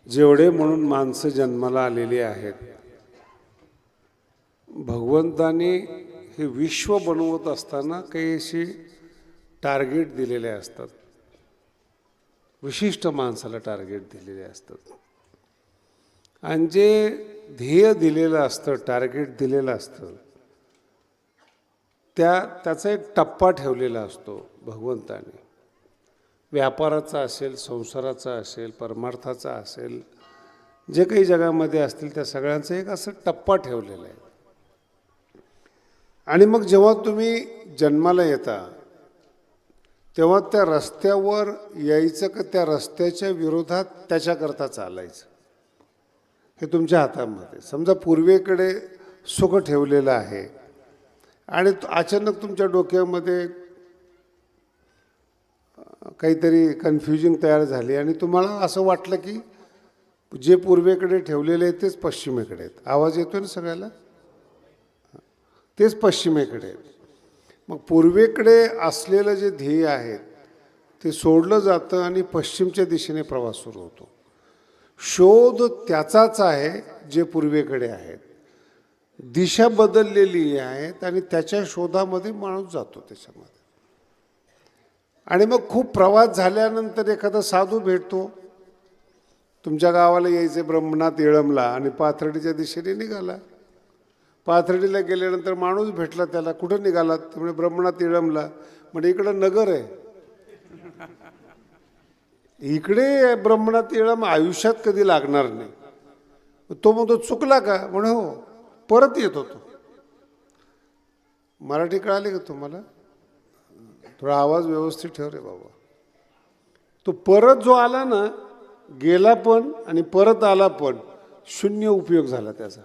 जेवढे म्हणून माणसं जन्माला आलेली आहेत, भगवंताने हे विश्व बनवत असताना काही अशी टार्गेट दिलेले असतात, विशिष्ट माणसाला टार्गेट दिलेले असतात आणि जे ध्येय दिलेलं असतं, टार्गेट दिलेलं असतं, त्याचा एक टप्पा ठेवलेला असतो भगवंताने. व्यापाराचा असेल, संसाराचा असेल, परमार्थाचा असेल, जे काही जगामध्ये असतील त्या सगळ्यांचा एक असं टप्पा ठेवलेला आहे. आणि मग जेव्हा तुम्ही जन्माला येता तेव्हा त्या रस्त्यावर यायचं का त्या रस्त्याच्या विरोधात त्याच्याकरता चालायचं हे तुमच्या हातामध्ये. समजा पूर्वेकडे सुख ठेवलेलं आहे आणि अचानक तुमच्या डोक्यामध्ये काहीतरी कन्फ्युजन तयार झाली आणि तुम्हाला असं वाटलं की जे पूर्वेकडे ठेवलेले आहे तेच पश्चिमेकडे आहेत. आवाज येतो ना सगळ्याला? तेच पश्चिमेकडे आहेत. मग पूर्वेकडे असलेलं जे ध्येय आहे ते सोडलं जातं आणि पश्चिमच्या दिशेने प्रवास सुरू होतो. शोध त्याचाच आहे जे पूर्वेकडे आहेत, दिशा बदललेली आहेत आणि त्याच्या शोधामध्ये माणूस जातो त्याच्यामध्ये. आणि मग खूप प्रवास झाल्यानंतर एखादा साधू भेटतो. तुमच्या गावाला यायचे ब्रह्मनाथ येळमला आणि पाथर्डीच्या दिशेने निघाला. पाथर्डीला गेल्यानंतर माणूस भेटला त्याला, कुठं निघाला? म्हणजे ब्रह्मनाथ येळमला. म्हणजे इकडं नगर आहे, इकडे ब्रह्मनाथ येळम आयुष्यात कधी लागणार नाही. तो म्हणतो चुकला का? म्हणे हो, परत येत होतो. मराठी कळाली का तुम्हाला? थोडा आवाज व्यवस्थित ठेव रे बाबा. तो परत जो आला ना, गेला पण आणि परत आला पण, शून्य उपयोग झाला त्याचा.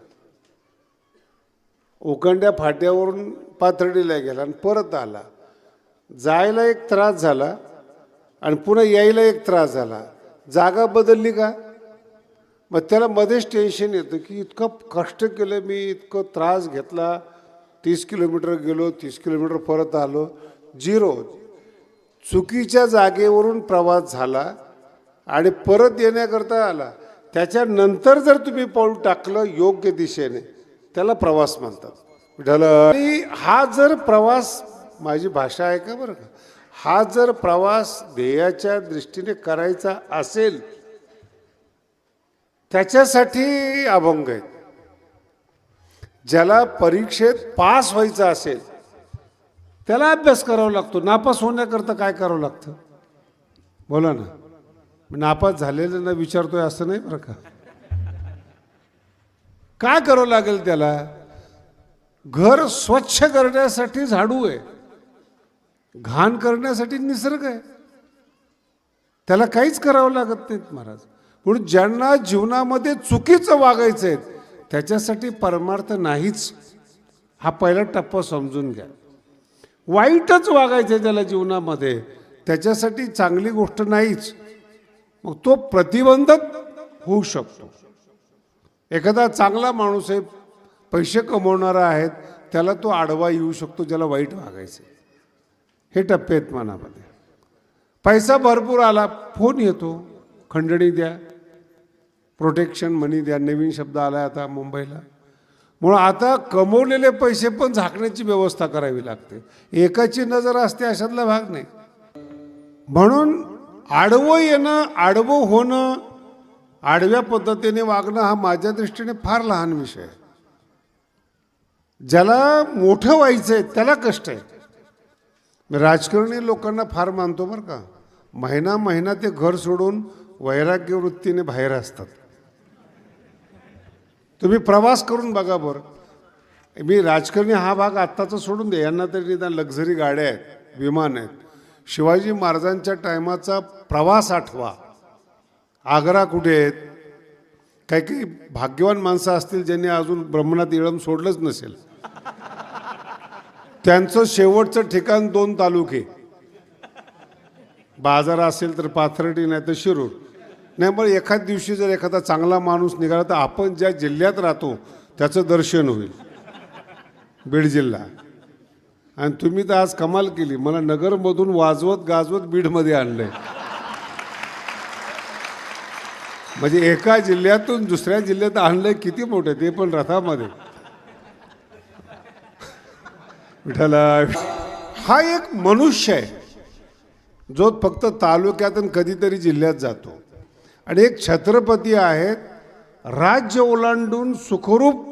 उकंड्या फाट्यावरून पाथर्डीला गेला आणि परत आला. जायला एक त्रास झाला आणि पुन्हा यायला एक त्रास झाला. जागा बदलली का? मग त्याला मध्येच टेन्शन येतं की इतकं कष्ट केलं मी, इतकं त्रास घेतला, 30 किलोमीटर गेलो, 30 किलोमीटर परत आलो, झिरो. चुकीच्या जागेवरून प्रवास झाला आणि परत येण्याकरता आला. त्याच्यानंतर जर तुम्ही पाऊल टाकलं योग्य दिशेने त्याला प्रवास म्हणतात. आणि हा जर प्रवास, माझी भाषा आहे का बरं का, हा जर प्रवास ध्येयाच्या दृष्टीने करायचा असेल त्याच्यासाठी अभंग आहेत. ज्याला परीक्षेत पास व्हायचं असेल त्याला अभ्यास करावा लागतो. नापास होण्याकरता काय करावं लागतं बोला ना? नापास झालेल्यांना विचारतोय असं नाही बरं का. काय करावं लागेल त्याला? घर स्वच्छ करण्यासाठी झाडू आहे, घाण करण्यासाठी निसर्ग आहे. त्याला काहीच करावं लागत नाही महाराज. म्हणून ज्यांना जीवनामध्ये चुकीचं वागायचं आहे त्याच्यासाठी परमार्थ नाहीच, हा पहिला टप्पा समजून घ्या. वाईटच वागायचं आहे त्याला जीवनामध्ये, त्याच्यासाठी चांगली गोष्ट नाहीच. मग तो प्रतिबंधक होऊ शकतो. एखादा चांगला माणूस आहे, पैसे कमवणारा आहे, त्याला तो आडवा येऊ शकतो ज्याला वाईट वागायचं. हे टप्पे आहेत मनामध्ये. पैसा भरपूर आला, फोन येतो, खंडणी द्या, प्रोटेक्शन मनी द्या, नवीन शब्द आला आता मुंबईला. म्हणून आता कमवलेले पैसे पण झाकण्याची व्यवस्था करावी लागते. एकाची नजर असते अशातला भाग नाही. म्हणून आडवं येणं, आडवं होणं, आडव्या पद्धतीने वागणं हा माझ्या दृष्टीने फार लहान विषय आहे. ज्याला मोठं व्हायचं आहे त्याला कष्ट आहे. राजकारणी लोकांना फार मानतो बरं का. महिना महिना ते घर सोडून वैराग्य वृत्तीने बाहेर असतात. तुम्ही प्रवास करून बघा बरं. मी राजकारणी हा भाग आत्ताचा सोडून दे, यांना तरी निदान लक्झरी गाड्या आहेत, विमान आहेत. शिवाजी महाराजांच्या टायमाचा प्रवास आठवा. आग्रा कुठे आहेत? काही काही भाग्यवान माणसं असतील ज्यांनी अजून ब्रह्मनाथ येळम सोडलंच नसेल. त्यांचं शेवटचं ठिकाण 2 तालुके, बाजार असेल तर पाथर्डी नाही तर शिरूर. नाही मग एखाद दिवशी जर एखादा चांगला माणूस निघाला तर आपण ज्या जिल्ह्यात राहतो त्याचं दर्शन होईल, बीड जिल्हा. आणि तुम्ही तर आज कमाल केली, मला नगरमधून वाजवत गाजवत बीडमध्ये आणलंय. म्हणजे एका जिल्ह्यातून दुसऱ्या जिल्ह्यात आणलंय किती मोठे, ते पण रथामध्ये. विठ्ठला, हा एक मनुष्य आहे जो फक्त तालुक्यातून कधीतरी जिल्ह्यात जातो, आणि एक छत्रपती आहेत राज्य ओलांडून सुखरूप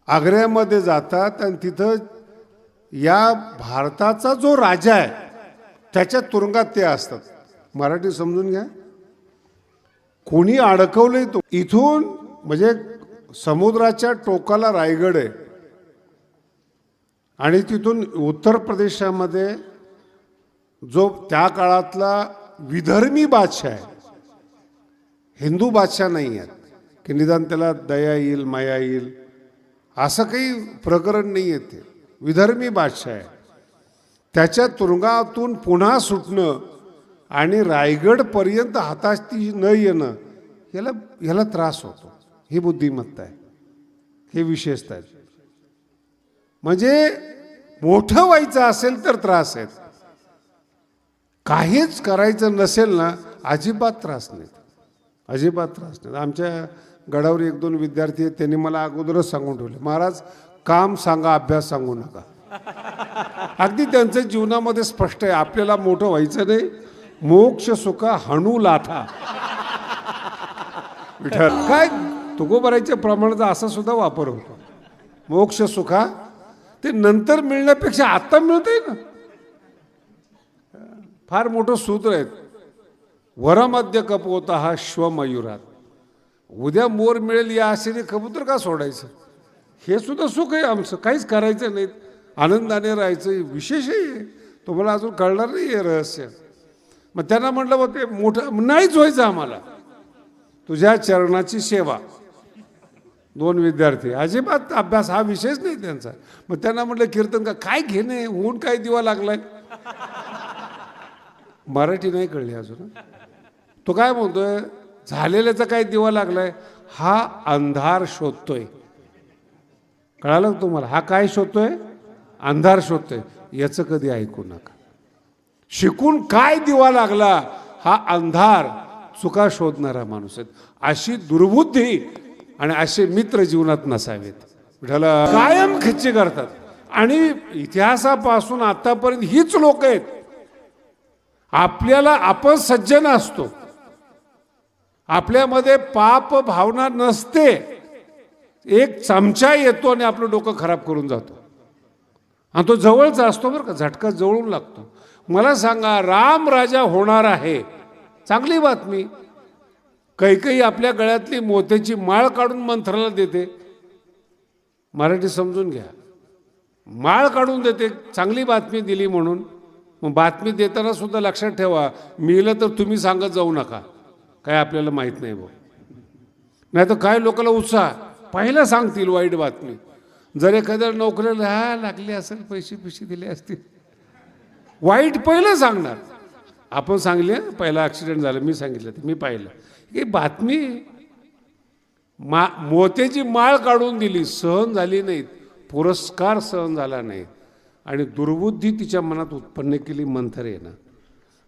आग्र्यामध्ये जातात, आणि तिथं या भारताचा जो राजा आहे त्याच्या तुरुंगात ते असतात. मराठी समजून घ्या. कोणी अडकवलंय तो. इथून म्हणजे समुद्राच्या टोकाला रायगड आहे, आणि तिथून उत्तर प्रदेशामध्ये जो त्या काळातला विधर्मी बादशाह आहे, हिंदू बादशाह नाही आहेत की निदान त्याला दया येईल माया येईल असं काही प्रकरण नाही आहे. ते विधर्मी बादशाह आहे. त्याच्या तुरुंगातून पुन्हा सुटणं आणि रायगडपर्यंत हाताशी न येणं, याला त्रास होतो. ही बुद्धिमत्ता आहे, हे विशेषता आहे. म्हणजे मोठं व्हायचं असेल तर त्रास आहेत, काहीच करायचं नसेल ना अजिबात त्रास नाही, अजिबात त्रास नाही. आमच्या गडावर एक दोन विद्यार्थी आहेत, त्यांनी मला अगोदरच सांगून ठेवले, महाराज काम सांगा, अभ्यास सांगू नका. अगदी त्यांच्या जीवनामध्ये स्पष्ट आहे, आपल्याला मोठं व्हायचं नाही, मोक्ष सुखा हणू लाथा. विठ्ठल, काय तुकोबाराच्या प्रमाणाचा असा सुद्धा वापर होतो. मोक्ष सुखा ते नंतर मिळण्यापेक्षा आता मिळतंय ना. फार मोठं सूत्र आहे, वरमध्य कपोता हा श्वमयुरात. उद्या मोर मिळेल या आशेने कबूतर का सोडायचं. हे सुद्धा सुख आहे आमचं, काहीच करायचं नाही, आनंदाने राहायचं. विशेष आहे, तुम्हाला अजून कळणार नाही हे रहस्य. मग त्यांना म्हटलं बघ ते मोठं नाहीच व्हायचं आम्हाला, तुझ्या चरणाची सेवा. दोन विद्यार्थी, अजिबात अभ्यास हा विषयच नाही त्यांचा. मग त्यांना म्हटलं कीर्तन का, काय घेणे ऊन काय दिवा लागलाय. मराठी नाही कळली अजून. तो काय म्हणतोय, झालेल्याचा काय दिवा लागलाय, हा अंधार शोधतोय. कळालं तुम्हाला, हा काय शोधतोय, अंधार शोधतोय. याचं कधी ऐकू नका. शिकून काय दिवा लागला, हा अंधार चुका शोधणारा माणूस आहे. अशी दुर्बुद्धी आणि असे मित्र जीवनात नसावेत. कायम खिच्ची करतात, आणि इतिहासापासून आतापर्यंत हीच लोक आहेत. आपल्याला आपण सज्जन असतो, आपल्यामध्ये पाप भावना नसते, एक चमचा येतो आणि आपलं डोकं खराब करून जातो. आणि तो जवळचा असतो बरं का, झटका जवळून लागतो. मला सांगा, राम राजा होणार आहे, चांगली बातमी. कैकेयी आपल्या गळ्यातली मोत्याची माळ काढून मंथराला देते. मराठी समजून घ्या, माळ काढून देते, चांगली बातमी दिली म्हणून. मग बातमी देताना सुद्धा लक्षात ठेवा, मिळलं तर तुम्ही सांगत जाऊ नका, काय आपल्याला माहीत नाही भाऊ. नाही तर काय लोकांना उत्साह, पहिलं सांगतील वाईट बातमी. जर एखाद्या नोकरीला लागले असेल, पैसे दिले असतील, वाईट पहिलं सांगणार. आपण सांगले पहिला ॲक्सिडेंट झाला, मी सांगितलं ते, मी पाहिलं. ही बातमी मोत्याची माळ काढून दिली, सहन झाली नाहीत, पुरस्कार सहन झाला नाही, आणि दुर्बुद्धी तिच्या मनात उत्पन्न केली मंथरेनं.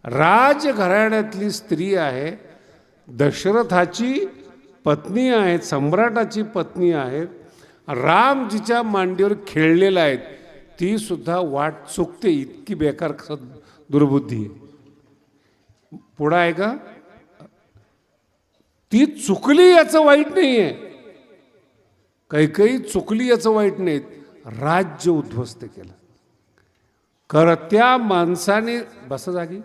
राजघराण्यातली स्त्री आहे, दशरथाची पत्नी आहेत, सम्राटाची पत्नी आहेत, राम जिच्या मांडीवर खेळलेला आहे, ती सुद्धा वाट चुकते. इतकी बेकार दुर्बुद्धी आहे. पुढं आहे का, ती चुकली याचं वाईट नाहीये, काही चुकली याचं वाईट नाही, राज्य उद्ध्वस्त केलं. करत्या माणसाने, बसा जागी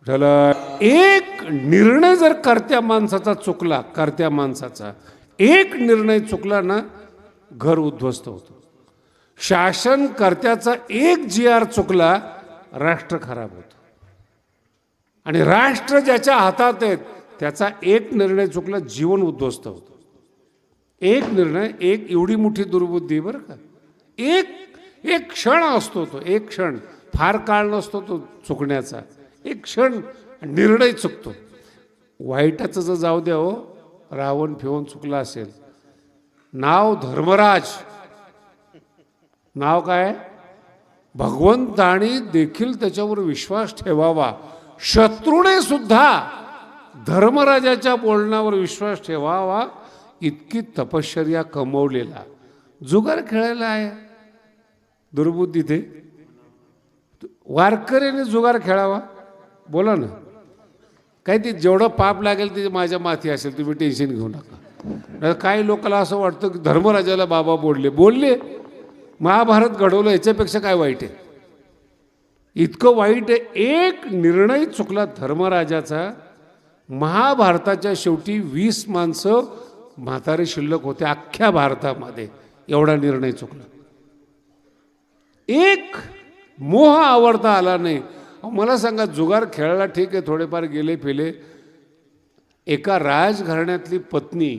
झालं, एक निर्णय जर करत्या माणसाचा चुकला, करत्या माणसाचा एक निर्णय चुकला ना, घर उद्ध्वस्त होतं. शासनकर्त्याचा एक GR चुकला, राष्ट्र खराब होतं. आणि राष्ट्र ज्याच्या हातात आहेत त्याचा एक निर्णय चुकला, जीवन उद्ध्वस्त होतं. एक निर्णय, एक एवढी मोठी दुर्बुद्धी बरं का. एक क्षण असतो तो, एक क्षण, फार काळ नसतो तो चुकण्याचा, एक क्षण निर्णय चुकतो. वाईटाचं जर जाऊ द्या हो, रावण फिवून चुकला असेल, नाव धर्मराज, नाव काय, भगवंतानी देखील त्याच्यावर विश्वास ठेवावा. शत्रूने सुद्धा धर्मराजाच्या बोलण्यावर विश्वास ठेवावा इतकी तपश्चर्या कमवलेला जुगार खेळायला आहे. दुर्बुद्धी ते वारकऱ्याने जुगार खेळावा. बोला ना, काही ते जेवढं पाप लागेल ते माझ्या माथी असेल, तुम्ही टेन्शन घेऊ नका. काही लोकांना असं वाटतं की धर्मराजाला बाबा बोलले महाभारत घडवलं, याच्यापेक्षा काय वाईट आहे? इतकं वाईट आहे. एक निर्णय चुकला धर्मराजाचा. महाभारताच्या शेवटी 20 माणसं म्हातारे शिल्लक होते अख्ख्या भारतामध्ये. एवढा निर्णय चुकला. एक मोह आवडता आला नाही. मला सांगा, जुगार खेळायला ठीक आहे, थोडेफार गेले पेले. एका राजघराण्यातली पत्नी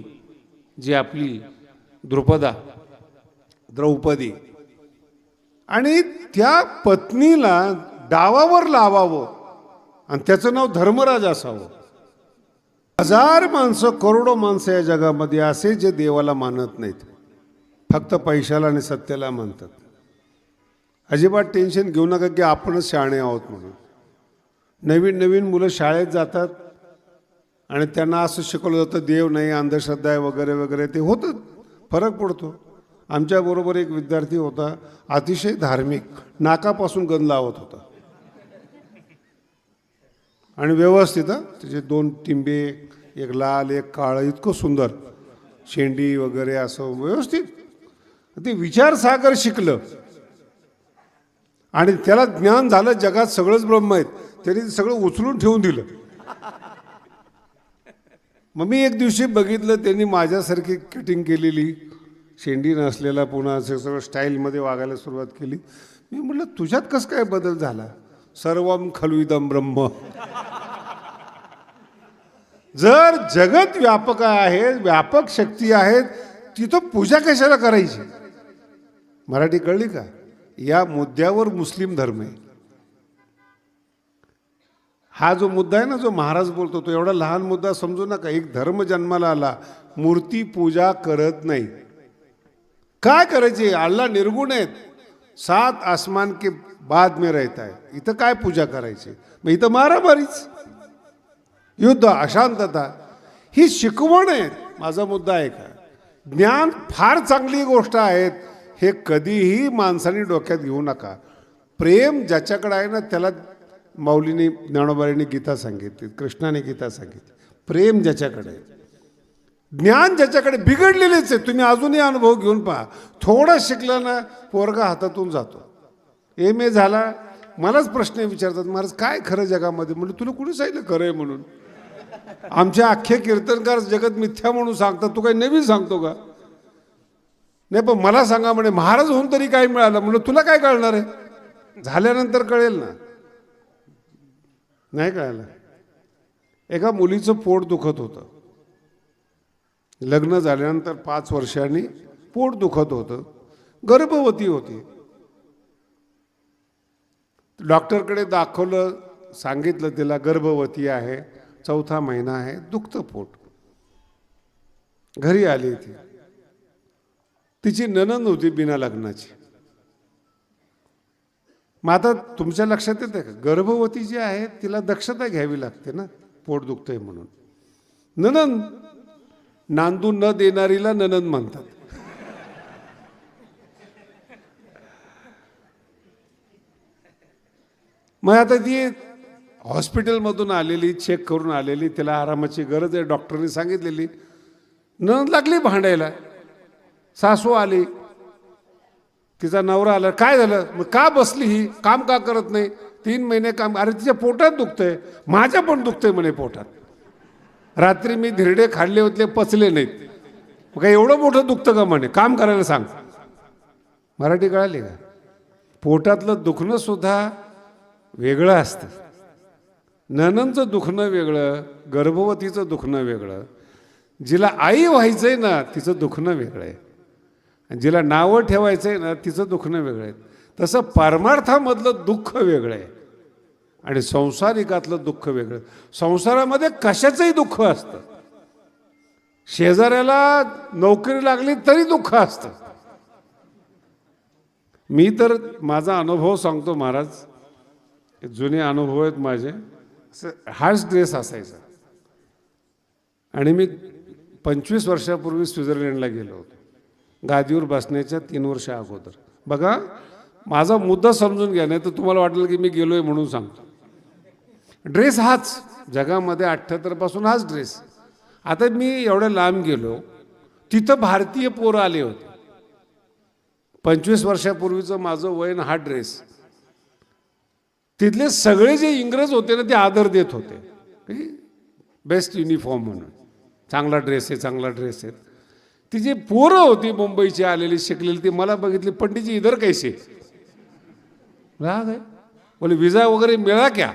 जी आपली द्रौपदी, आणि त्या पत्नीला डावावर लावावं आणि त्याचं नाव धर्मराज असावं. 1000 माणसं, करोडो माणसं या जगामध्ये असे जे देवाला मानत नाहीत, फक्त पैशाला आणि सत्याला मानतात. अजिबात टेन्शन घेऊ नका की आपणच शहाणे आहोत म्हणून. नवीन नवीन मुलं शाळेत जातात आणि त्यांना असं शिकवलं जातं देव नाही, अंधश्रद्धा आहे वगैरे वगैरे. ते होतं, फरक पडतो. आमच्याबरोबर एक विद्यार्थी होता, अतिशय धार्मिक, नाकापासून गंध लावत होता आणि व्यवस्थित. त्याचे 2 टिंबे, एक लाल एक काळं, इतकं सुंदर शेंडी वगैरे असं व्यवस्थित. ते विचारसागर शिकलं आणि त्याला ज्ञान झालं जगात सगळंच ब्रह्म आहेत. त्यांनी सगळं उचलून ठेवून दिलं. मग मी एक दिवशी बघितलं, त्यांनी माझ्यासारखी कटिंग केलेली, शेंडी नसलेला, पुन्हा असं सगळं स्टाईलमध्ये वागायला सुरुवात केली. मी म्हटलं तुझ्यात कसं काय बदल झाला? सर्वम खलुइदम ब्रह्म. जर जगत व्यापक आहे, व्यापक शक्ती आहेत, तिथं पूजा कशाला करायची? मराठी कळली का? या मुद्द्यावर मुस्लिम धर्म आहे. हा जो मुद्दा आहे ना, जो महाराज बोलतो, तो एवढा लहान मुद्दा समजू नका. एक धर्म जन्माला आला, मूर्ती पूजा करत नाही. काय करायची? अल्लाह निर्गुण आहेत, 7 आसमान के बाद में रहता है. इथं काय पूजा करायची? मग इथं मारामारीच, युद्ध, अशांतता, ही शिकवण आहे. माझा मुद्दा आहे का, ज्ञान फार चांगली गोष्ट आहेत, हे कधीही माणसाने डोक्यात घेऊ नका. प्रेम ज्याच्याकडे आहे ना, त्याला माऊलीने, ज्ञानोबाईंनी गीता सांगितली, कृष्णाने गीता सांगितली. प्रेम ज्याच्याकडे आहे, ज्ञान ज्याच्याकडे, बिघडलेलेच आहे. तुम्ही अजूनही अनुभव घेऊन पहा. थोडं शिकलं ना, पोरगा हातातून जातो. MA झाला, मलाच प्रश्न विचारतात, महाराज काय खरं जगामध्ये? म्हणजे तुला कुणी सांगितलं खरं आहे म्हणून? आमच्या अख्खे कीर्तनकार जगत मिथ्या म्हणून सांगतात, तू काही नवीन सांगतो का? नाही, पण मला सांगा म्हणे, महाराज होऊन तरी काय मिळालं? म्हणलं तुला काय कळणार आहे? झाल्यानंतर कळेल ना. नाही कळालं. एका मुलीचं पोट दुखत होतं. लग्न झाल्यानंतर 5 वर्षांनी पोट दुखत होतं. गर्भवती होती. डॉक्टरकडे दाखवलं, सांगितलं तिला गर्भवती आहे, 4था महिना आहे, दुखतं पोट. घरी आली ती. तिची नणंद होती बिना लग्नाची. मग आता तुमच्या लक्षात येते का, गर्भवती जी आहे तिला दक्षता घ्यावी लागते ना, पोट दुखतंय म्हणून. नणंद, नांदू न देणारीला नणंद म्हणतात. मग आता ती हॉस्पिटलमधून आलेली, चेक करून आलेली, तिला आरामाची गरज आहे, डॉक्टरने सांगितलेली. नणंद लागली भांडायला. सासू आली, तिचा नवरा आला, काय झालं? मग का बसली ही, काम का करत नाही? 3 महिने काम. अरे तिच्या पोटात दुखतंय. माझ्या पण दुखतंय म्हणे पोटात. रात्री मी धिरडे खाल्ले होते, पचले नाहीत. मग काय एवढं मोठं दुखतं का म्हणे? काम करायला सांग. मराठी कळाली का? पोटातलं दुखणं सुद्धा वेगळं असतं. नणंदचं दुखणं वेगळं, गर्भवतीचं दुखणं वेगळं, जिला आई व्हायचंय ना तिचं दुखणं वेगळं आहे, आणि जिला नावं ठेवायचंय ना तिचं दुखणं वेगळं आहे. तसं परमार्थामधलं दुःख वेगळं आहे आणि संसारिकातलं दुःख वेगळं. संसारामध्ये कशाचंही दुःख असतं. शेजाऱ्याला नोकरी लागली तरी दुःख असतं. मी तर माझा अनुभव सांगतो महाराज, जुने अनुभव आहेत माझे. असं हाच ड्रेस असायचा, आणि मी 25 वर्षापूर्वी स्वित्झर्लंडला गेलो होतो, गादीवर बसण्याच्या 3 वर्ष अगोदर. बघा, माझा मुद्दा समजून घ्या, नाही तर तुम्हाला वाटलं की मी गेलोय म्हणून सांगतो. ड्रेस हाच जगामध्ये 78 पासून हाच ड्रेस. आता मी एवढ्या लांब गेलो, तिथं भारतीय पोरं आले होते. 25 वर्षापूर्वीचं माझं वय आणि हा ड्रेस. तिथले सगळे जे इंग्रज होते ना ते आदर देत होते, बेस्ट युनिफॉर्म म्हणून, चांगला ड्रेस आहे, चांगला ड्रेस आहे. ती जी पोरं होती मुंबईची आलेली शिकलेली, ती मला बघितली, पंडितजी इधर कैसे, राग आहे बोले विजा वगैरे मिळा क्या,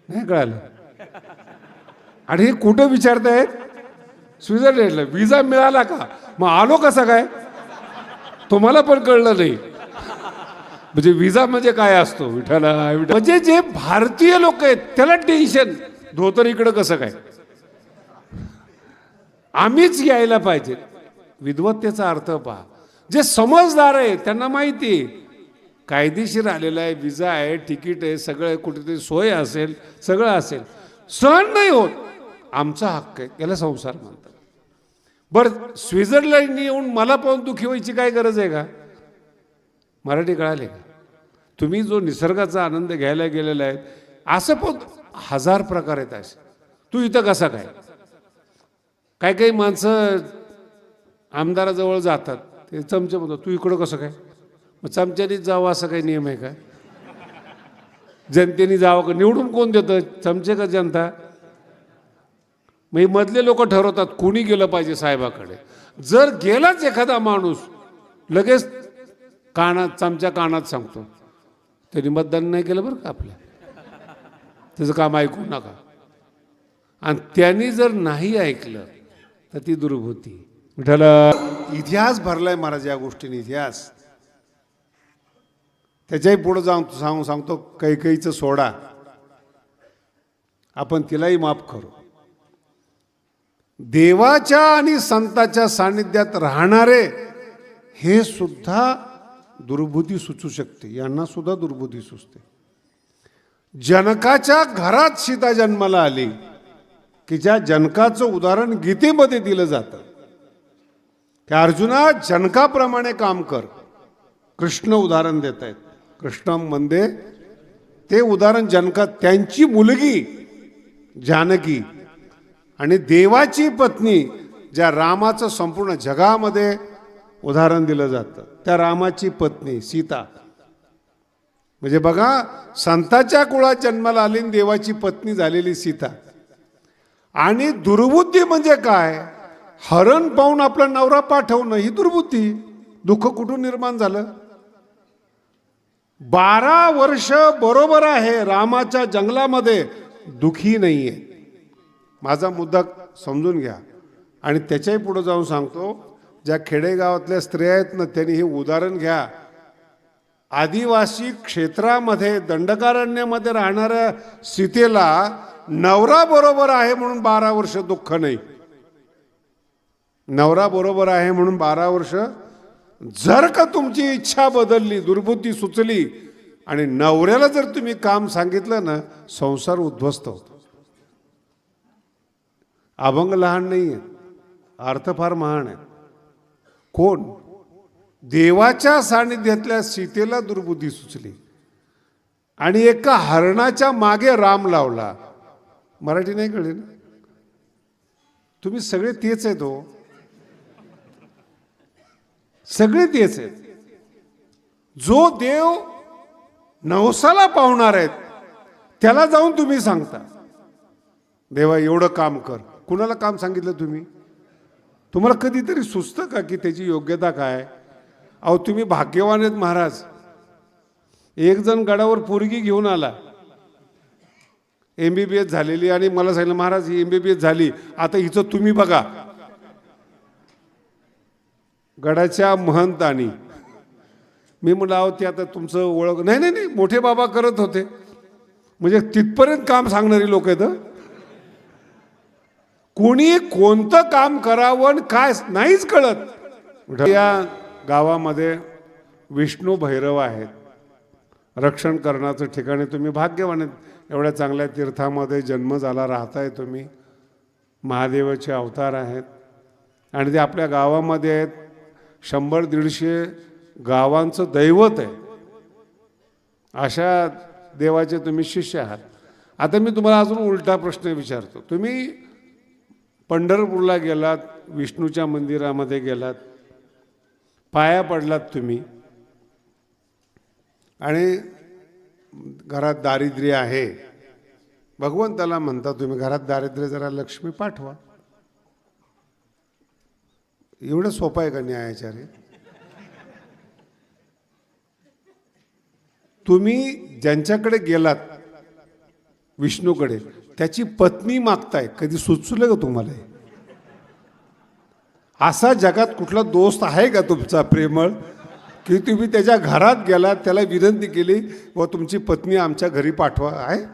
नाही कळालं. आणि हे कुठं विचारतायत, स्वित्झर्लंडला विजा मिळाला का, मग आलो कसा काय, तुम्हाला पण कळलं नाही. म्हणजे विजा म्हणजे काय असतो, विठाला. म्हणजे जे भारतीय लोक आहेत त्याला टेन्शन, धोतर इकडं कसं काय, आम्हीच यायला पाहिजे. विद्वत्तेचा अर्थ पहा. जे समजदार आहे त्यांना माहिती आहे कायदेशीर आलेला आहे, विजा आहे, तिकीट आहे, सगळं कुठेतरी सोय असेल, सगळं असेल, सहन नाही होत, आमचा हक्क आहे, याला संसार म्हणतात. बरं, स्वित्झर्लंडने येऊन मला पाहून दुःखी व्हायची काय गरज आहे का. मराठी कळाले का. तुम्ही जो निसर्गाचा आनंद घ्यायला गेलेला आहे, असं पण 1000 प्रकार आहेत असे. तू इथं कसा काय, काही काही माणसं आमदाराजवळ जातात, ते चमचे म्हणतात, तू इकडं कसं काय, मग चमच्यानीच जावं असं काही नियम आहे का, जनतेने जावं का, निवडून कोण देतं, चमचे का जनता. मग हे मधले लोक ठरवतात कोणी गेलं पाहिजे साहेबाकडे. जर गेलाच एखादा माणूस, लगेच कानात, चमच्या कानात सांगतो, त्यांनी मतदान नाही केलं बरं का आपल्या, त्याचं काम ऐकू नका. आणि त्यांनी जर नाही ऐकलं तर ती दुर्बुद्धी. विठाला इतिहास भरलाय महाराज या गोष्टीने, इतिहास. त्याच्याही पुढे जाऊन सांगतो, कैकेयीचं सोडा, आपण तिलाही माफ करू. देवाच्या आणि संताच्या सानिध्यात राहणारे हे सुद्धा दुर्बुद्धी सुचू शकते, यांना सुद्धा दुर्बुद्धी सुचते. जनकाच्या घरात सीता जन्माला आली, की ज्या जनकाचं उदाहरण गीतेमध्ये दिलं जातं, की अर्जुना जनकाप्रमाणे काम कर. कृष्ण उदाहरण देत आहेत, कृष्णम वंदे, ते उदाहरण जनका, त्यांची मुलगी जानकी आणि देवाची पत्नी, ज्या रामाचं संपूर्ण जगामध्ये उदाहरण दिलं जातं, त्या रामाची पत्नी सीता. म्हणजे बघा, संताच्या कुळात जन्माला आली आणि देवाची पत्नी झालेली सीता. आणि दुर्बुद्धी म्हणजे काय, हरण पाहून आपला नवरा पाठवणं, ही दुर्बुद्धी. दुःख कुठून निर्माण झालं. 12 वर्ष बरोबर आहे रामाच्या जंगलामध्ये, दुखी नाहीये. माझा मुद्दा समजून घ्या. आणि त्याच्याही पुढे जाऊन सांगतो, ज्या खेडेगावातल्या स्त्रिया आहेत ना, त्यांनी हे उदाहरण घ्या. आदिवासी क्षेत्रामध्ये दंडकारण्यामध्ये राहणाऱ्या सीतेला नवरा बरोबर आहे म्हणून 12 वर्ष दुःख नाही. नवरा बरोबर आहे म्हणून 12 वर्ष. जर का तुमची इच्छा बदलली, दुर्बुद्धी सुचली आणि नवऱ्याला जर तुम्ही काम सांगितलं ना, संसार उद्ध्वस्त होतो. अभंग लहान नाही आहे, अर्थ फार महान आहे. कोण, देवाच्या सानिध्यातल्या सीतेला दुर्बुद्धी सुचली आणि एका हरणाच्या मागे राम लावला. मराठी नाही कळली ना. तुम्ही सगळे तेच आहेत हो, सगळे तेच आहेत. जो देव नवसाला पावणार आहेत त्याला जाऊन तुम्ही सांगता, देवा एवढं काम कर. कुणाला काम सांगितलं तुम्ही. तुम्हाला कधीतरी सुचतं का की त्याची योग्यता काय. अहो तुम्ही भाग्यवान आहेत महाराज. एक जण गडावर पोरगी घेऊन आला, MBBS झालेली, आणि मला सांगितलं महाराज ही MBBS झाली, आता हिचं तुम्ही बघा. गडाच्या महंतानी. मी म्हटलं अहो ते आता तुमचं ओळख नाही. नाही नाही, मोठे बाबा करत होते. म्हणजे तिथपर्यंत काम सांगणारी लोक आहेत. कोणी कोणतं काम करावं काय नाहीच कळत. या गावामध्ये विष्णू भैरव आहेत, रक्षण करण्याचं ठिकाणी. तुम्ही भाग्यवान आहेत, एवढ्या चांगल्या तीर्थामध्ये जन्म झाला, राहताय तुम्ही. महादेवाचे अवतार आहेत आणि ते आपल्या गावामध्ये आहेत. 100-150 गावांचं दैवत आहे. अशा देवाचे तुम्ही शिष्य आहात. आता मी तुम्हाला अजून उलटा प्रश्न विचारतो. तुम्ही पंढरपूरला गेलात, विष्णूच्या मंदिरामध्ये गेलात, पाया पडलात तुम्ही आणि घरात दारिद्र्य आहे, भगवंताला म्हणता तुम्ही घरात दारिद्र्य जरा लक्ष्मी पाठवा. एवढं सोपं आहे का न्यायाचार्य? तुम्ही ज्यांच्याकडे गेलात विष्णूकडे त्याची पत्नी मागताय, कधी सुचलं का तुम्हाला? असा जगात कुठला दोस्त आहे का तुमचा प्रेमळ की तुम्ही त्याच्या घरात गेलात, त्याला विनंती केली व तुमची पत्नी आमच्या घरी पाठवा? आहे?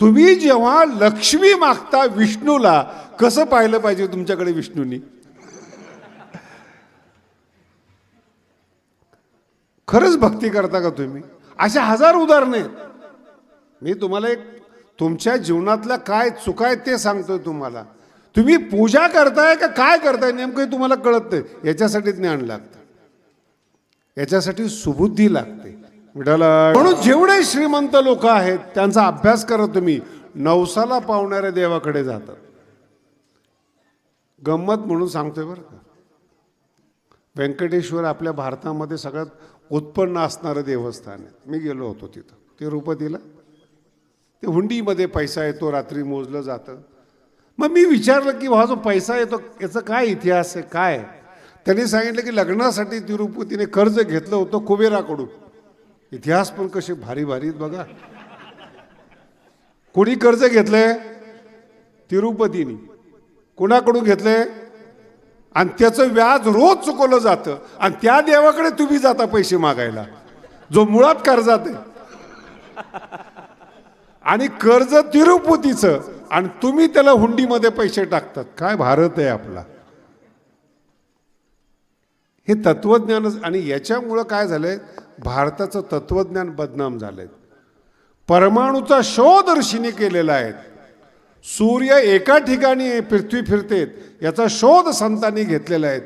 तुम्ही जेव्हा लक्ष्मी मागता विष्णूला, कसं पाहिलं पाहिजे तुमच्याकडे विष्णूनी? खरंच भक्ती करता का तुम्ही? अशा 1000 उदाहरणं आहेत. मी तुम्हाला एक तुमच्या जीवनातल्या काय चुका आहेत ते सांगतोय तुम्हाला. तुम्ही पूजा करताय का काय करताय नेमकं तुम्हाला कळत नाही. याच्यासाठी ज्ञान लागतं, याच्यासाठी सुबुद्धी लागते. म्हणून जेवढे श्रीमंत लोक आहेत त्यांचा अभ्यास करा तुम्ही. नवसाला पावणाऱ्या देवाकडे जातात. गंमत म्हणून सांगतोय बरं का, व्यंकटेश्वर आपल्या भारतामध्ये सगळ्यात उत्पन्न असणारं देवस्थान आहे. मी गेलो होतो तिथं, तिरुपतीला. ते हुंडीमध्ये पैसा येतो, रात्री मोजलं जातं. मग मी विचारलं की हा जो पैसा येतो याचा काय इतिहास आहे, काय? त्यांनी सांगितलं की लग्नासाठी तिरुपतीने कर्ज घेतलं होतं कुबेराकडून. इतिहास पण कसे भारी भारी बघा. कोणी कर्ज घेतलंय? तिरुपतीने. कुणाकडून घेतलंय? आणि त्याचं व्याज रोज चुकवलं जातं आणि त्या देवाकडे तुम्ही जाता पैसे मागायला जो मुळात कर्जात आहे. आणि कर्ज तिरुपतीचं आणि तुम्ही त्याला हुंडीमध्ये पैसे टाकतात. काय भारत आहे आपला! हे तत्वज्ञान. आणि याच्यामुळं काय झालंय, भारताचं तत्वज्ञान बदनाम झालंय. परमाणूचा शोध ऋषीने केलेला आहे. सूर्य एका ठिकाणी पृथ्वी फिरतेत याचा शोध संतांनी घेतलेला आहे.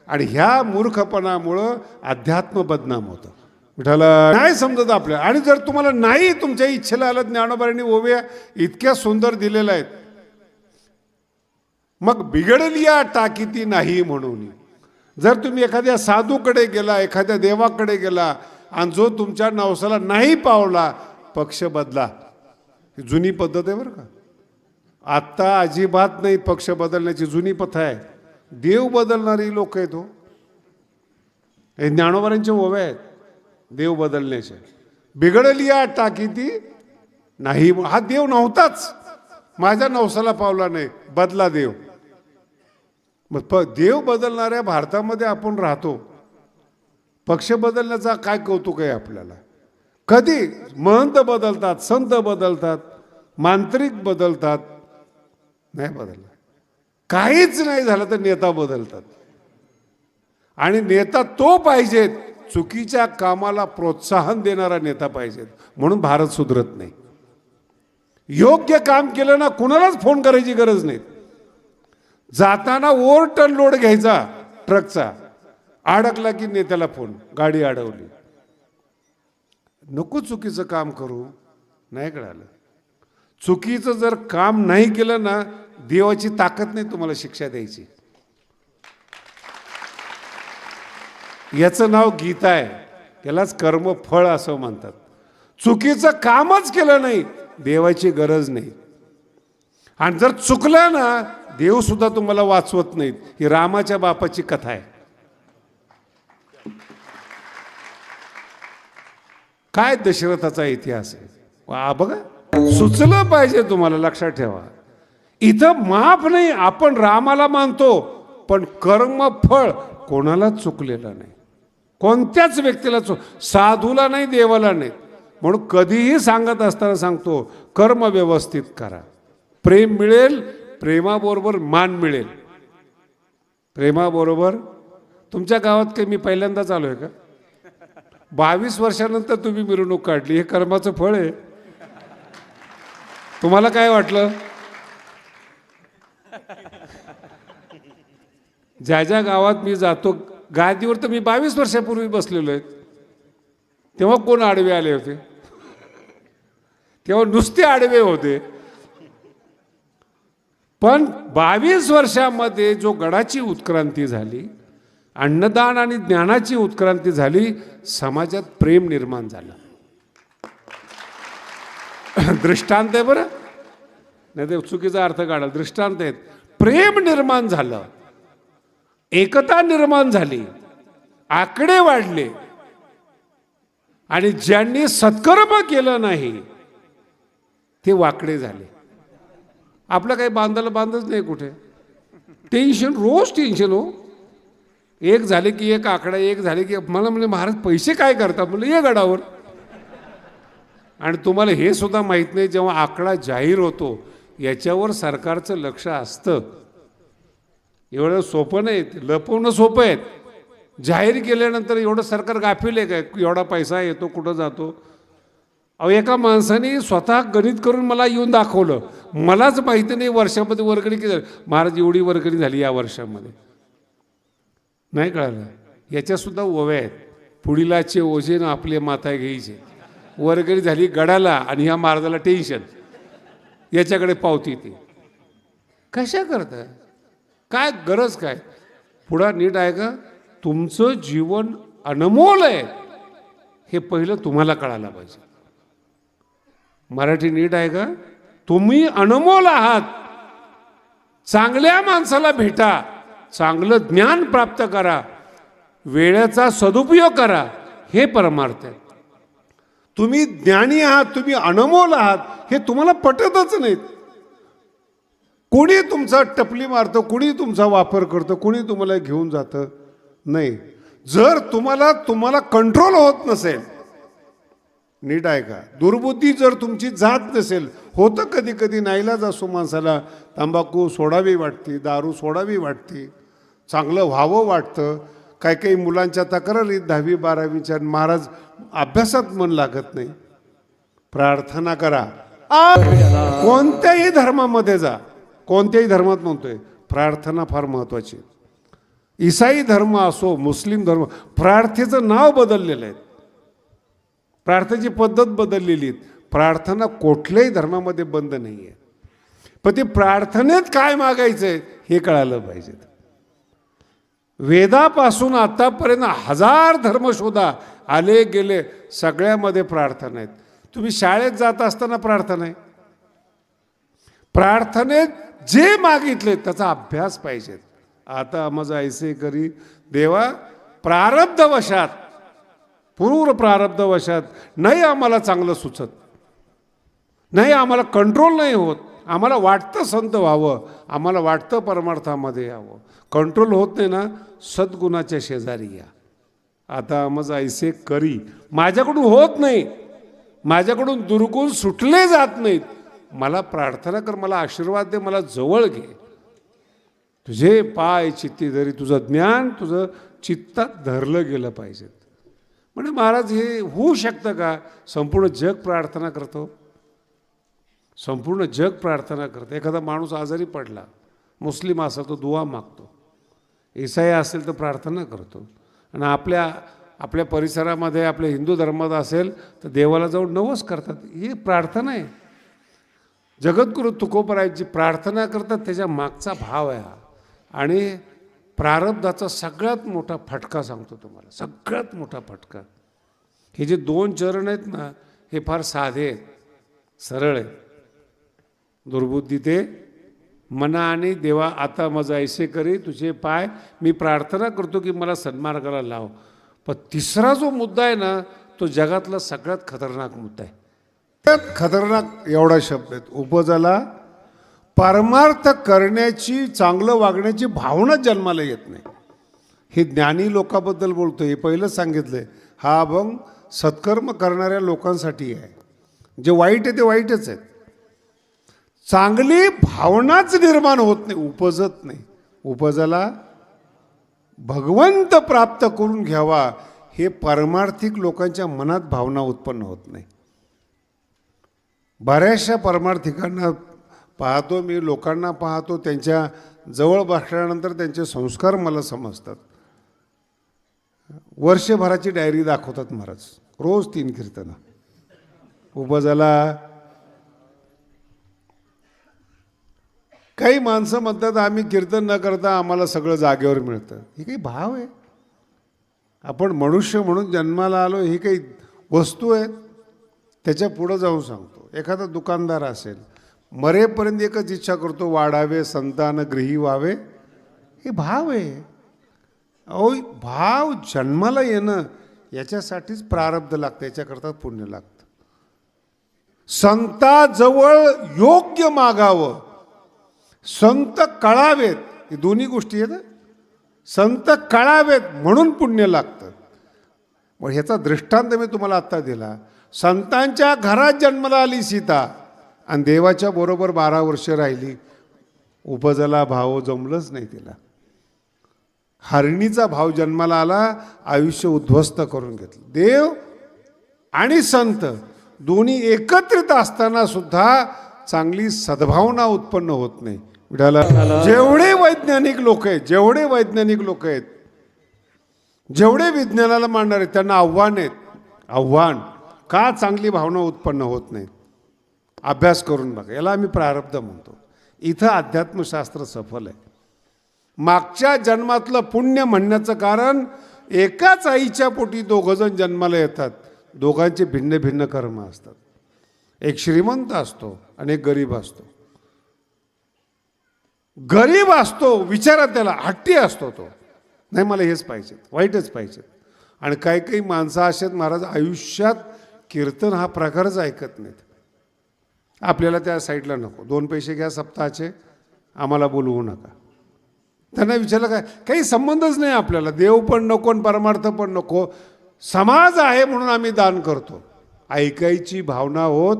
आणि ह्या मूर्खपणामुळं अध्यात्म बदनाम होतं. विठाला नाही समजत आपल्या. आणि जर तुम्हाला नाही तुमच्या इच्छेला आलं, ज्ञानोबांनी ओव्या इतक्या सुंदर दिलेल्या आहेत. मग बिघडली या टाकीती नाही म्हणून. जर तुम्ही एखाद्या साधूकडे गेला, एखाद्या देवाकडे गेला आणि जो तुमच्या नवसाला नाही पावला, पक्ष बदला. ही जुनी पद्धत आहे बरं का. आत्ता अजिबात नाही पक्ष बदलण्याची. जुनी पथ आहे. देव बदलणारी लोक आहेत. हो, हे ज्ञानोबांचे ओव्या आहेत देव बदलण्याचे. बिघडली या टाकीती नाही. हा देव नव्हताच, माझ्या नवसाला पावला नाही, बदला देव. मग देव बदलणाऱ्या भारतामध्ये आपण राहतो. पक्ष बदलण्याचा काय कौतुक आहे आपल्याला? कधी महंत बदलतात, संत बदलतात, मांत्रिक बदलतात, नाही बदलला. काहीच नाही झालं तर नेता बदलतात. आणि नेता तो पाहिजेत, चुकीच्या कामाला प्रोत्साहन देणारा नेता पाहिजेत. म्हणून भारत सुधरत नाही. योग्य काम केलं ना कुणालाच फोन करायची गरज नाही. जाताना ओव्हरटर्न लोड घ्यायचा ट्रकचा, अडकला की नेत्याला फोन, गाडी अडवली. नको चुकीचं काम करू. नाही कळालं? चुकीचं जर काम नाही केलं ना, देवाची ताकद नाही तुम्हाला शिक्षा द्यायची. याचं नाव गीता आहे. यालाच कर्मफळ असं म्हणतात. चुकीचं कामच केलं नाही, देवाची गरज नाही. आणि जर चुकलं ना, देव सुद्धा तुम्हाला वाचवत नाहीत. ही रामाच्या बापाची कथा आहे. काय दशरथाचा इतिहास आहे. बघा, सुचलं पाहिजे तुम्हाला. लक्षात ठेवा, इथं माफ नाही. आपण रामाला मानतो, पण कर्मफळ कोणालाच चुकलेलं नाही. कोणत्याच व्यक्तीला साधूला नाही, देवाला नाही. म्हणून कधीही सांगत असताना सांगतो, कर्म व्यवस्थित करा. प्रेम मिळेल, प्रेमाबरोबर मान मिळेल. प्रेमाबरोबर. तुमच्या गावात काही मी पहिल्यांदाच आलो आहे का? 22 वर्षानंतर तुम्ही मिरवणूक काढली. हे कर्माचं फळ आहे. तुम्हाला काय वाटलं? ज्या ज्या गावात मी जातो, गादीवर तर मी 22 वर्षापूर्वी बसलेलो आहे, तेव्हा कोण आडवे आले होते? तेव्हा नुसते आडवे होते. पण 22 वर्षामध्ये जो गडाची उत्क्रांती झाली, अन्नदान आणि ज्ञानाची उत्क्रांती झाली, समाजात प्रेम निर्माण झालं. दृष्टांत आहे बरं, नाही ते चुकीचा अर्थ काढा. दृष्टांत आहेत. प्रेम निर्माण झालं, एकता निर्माण झाली, आकडे वाढले, आणि ज्यांनी सत्कर्म केलं नाही ते वाकडे झाले. आपलं काही बांधायला बांधच नाही कुठे. टेन्शन, रोज टेन्शन हो. एक झाले की एक आकडा, एक झाले की मला म्हणजे महाराज पैसे काय करतात, म्हणलं ये गडावर. आणि तुम्हाला हे सुद्धा माहीत नाही, जेव्हा आकडा जाहीर होतो याच्यावर सरकारचं लक्ष असतं. एवढं सोपं नाही, लपवणं सोपं आहे. जाहीर केल्यानंतर एवढं सरकार गाफील आहे काय, एवढा पैसा येतो कुठं जातो? अहो, एका माणसाने स्वतः गणित करून मला येऊन दाखवलं. मलाच माहिती नाही वर्षामध्ये वर्गणी किती झाली. महाराज एवढी वर्गणी झाली या वर्षामध्ये, नाही कळालं. याच्यासुद्धा ओव्या आहेत. पुढीलाचे ओझे ना आपले माथा घ्यायचे. वर्गणी झाली गडाला आणि ह्या महाराजाला टेन्शन, याच्याकडे पावती. ती कशा करता? काय गरज काय? पुढं नीट आहे का? तुमचं जीवन अनमोल आहे हे पहिलं तुम्हाला कळायला पाहिजे. मराठी नीट आहे का? तुम्ही अनमोल आहात. चांगल्या माणसाला भेटा, चांगलं ज्ञान प्राप्त करा, वेळेचा सदुपयोग करा, हे परमार्थ आहे. तुम्ही ज्ञानी आहात, तुम्ही अनमोल आहात, हे तुम्हाला पटतच नाहीत. कोणी तुमचा टपली मारतं, कोणी तुमचा वापर करतं, कोणी तुम्हाला घेऊन जातं. नाही, जर तुम्हाला कंट्रोल होत नसेल, नीट आहे का, दुर्बुद्धी जर तुमची जात नसेल, होतं कधी कधी नाईलाज असो माणसाला, तंबाखू सोडावी वाटते, दारू सोडावी वाटते, चांगलं व्हावं वाटतं. काही काही मुलांच्या तक्रारी 10वी 12वीच्या, महाराज अभ्यासात मन लागत नाही. प्रार्थना करा. कोणत्याही धर्मामध्ये जा, कोणत्याही धर्मात म्हणतोय, प्रार्थना फार महत्वाची. ईसाई धर्म असो, मुस्लिम धर्म, प्रार्थनेचं नाव बदललेलं आहे, प्रार्थनेची पद्धत बदललेली आहे. प्रार्थना कुठल्याही धर्मामध्ये बंद नाही आहे. पण ते प्रार्थनेत काय मागायचंय हे कळालं पाहिजे. वेदापासून आतापर्यंत 1000 धर्म शोधा, आले गेले, सगळ्यामध्ये प्रार्थना आहेत. तुम्ही शाळेत जात असताना प्रार्थना आहे. प्रार्थनेत जे मागितले त्याचा अभ्यास पाहिजे. आता माझं ऐसे करी देवा, प्रारब्धवशात, पूर्व प्रारब्धवशात नाही आम्हाला चांगलं सुचत, नाही आम्हाला कंट्रोल नाही होत. आम्हाला वाटतं संत व्हावं, आम्हाला वाटतं परमार्थामध्ये यावं, कंट्रोल होत नाही ना, सद्गुणाच्या शेजारी या. आता माझं ऐसे करी, माझ्याकडून होत नाही, माझ्याकडून दुर्गुण सुटले जात नाहीत. मला प्रार्थना कर, मला आशीर्वाद दे, मला जवळ घे. तुझे पाय चित्ती धरी, तुझं ज्ञान तुझं चित्तात धरलं गेलं पाहिजे. म्हणजे महाराज हे होऊ शकतं का? संपूर्ण जग प्रार्थना करतो, संपूर्ण जग प्रार्थना करतो. एखादा माणूस आजारी पडला, मुस्लिम असेल तो दुआ मागतो, ईसाई असेल तर प्रार्थना करतो, आणि आपल्या परिसरामध्ये आपल्या हिंदू धर्मात असेल तर देवाला जाऊन नवस करतात. ही प्रार्थना आहे. जगद्गुरु तुकोबरायांची प्रार्थना करतात, त्याच्या मागचा भाव आहे हा. आणि प्रारब्धाचा सगळ्यात मोठा फटका सांगतो तुम्हाला, सगळ्यात मोठा फटका. हे जे 2 चरण आहेत ना, हे फार साधे आहेत, सरळ आहेत. दुर्बुद्धी ते मना आणि देवा, आता माझं ऐसे करी, तुझे पाय, मी प्रार्थना करतो की मला सन्मार्गाला लाव. पण तिसरा जो मुद्दा आहे ना, तो जगातला सगळ्यात खतरनाक मुद्दा आहे. खतरनाक एवढा शब्द आहेत. उपजाला परमार्थ करण्याची, चांगलं वागण्याची भावना जन्माला येत नाही. हे ज्ञानी लोकांबद्दल बोलतो, हे पहिलंच सांगितलंय. हा अभंग सत्कर्म करणाऱ्या लोकांसाठी आहे. जे वाईट आहे ते वाईटच आहेत. चांगली भावनाच निर्माण होत नाही, उपजत नाही. उपजाला भगवंत प्राप्त करून घ्यावा, हे परमार्थिक लोकांच्या मनात भावना उत्पन्न होत नाही. बऱ्याचशा परमार्थिकांना पाहतो मी, लोकांना पाहतो, त्यांच्या जवळ बसल्यानंतर त्यांचे संस्कार मला समजतात. वर्षभराची डायरी दाखवतात महाराज, रोज 3 कीर्तनं. उभं झाला. काही माणसं म्हणतात आम्ही कीर्तन न करता आम्हाला सगळं जागेवर मिळतं. हे काही भाव आहे? आपण मनुष्य म्हणून जन्माला आलो, ही काही वस्तू आहेत? त्याच्या पुढं जाऊन सांगतो, एखादा दुकानदार असेल, मरेपर्यंत एकच इच्छा करतो, वाढावे, संतान गृही व्हावे. हे भाव आहे. अहो, भाव जन्माला येणं याच्यासाठीच प्रारब्ध लागतं, याच्याकरता पुण्य लागतं. संताजवळ योग्य मागावं, संत कळावेत, हे दोन्ही गोष्टी आहेत. संत कळावेत म्हणून पुण्य लागतं. मग ह्याचा दृष्टांत मी तुम्हाला आत्ता दिला. संतांच्या घरात जन्माला आली सीता आणि देवाच्या बरोबर 12 वर्ष राहिली. उपजला भाव, जमलंच नाही तिला. हरणीचा भाव जन्माला आला, आयुष्य उद्ध्वस्त करून घेतलं. देव आणि संत दोन्ही एकत्रित असताना सुद्धा चांगली सद्भावना उत्पन्न होत नाही. जेवढे वैज्ञानिक लोक आहेत, जेवढे विज्ञानाला मानणार आहेत, त्यांना आव्हान आहेत. आव्हान का चांगली भावना उत्पन्न होत नाही? अभ्यास करून बघा. याला आम्ही प्रारब्ध म्हणतो. इथं अध्यात्मशास्त्र सफल आहे. मागच्या जन्मातलं पुण्य म्हणण्याचं कारण, एकाच आईच्या पोटी 2 जण जन्माला येतात. दोघांचे भिन्न भिन्न कर्म असतात. एक श्रीमंत असतो आणि एक गरीब असतो. गरीब असतो, विचारा त्याला, हट्टी असतो तो, नाही मला हेच पाहिजेत, वाईटच पाहिजेत. आणि काही काही माणसं असेत महाराज, आयुष्यात कीर्तन हा प्रकारच ऐकत नाहीत. आपल्याला त्या साईडला नको, 2 पैसे घ्या सप्ताहाचे, आम्हाला बोलवू नका. त्यांना विचारलं काय, काही संबंधच नाही आपल्याला, देव पण नको आणि परमार्थ पण नको, समाज आहे म्हणून आम्ही दान करतो. ऐकायची भावना होत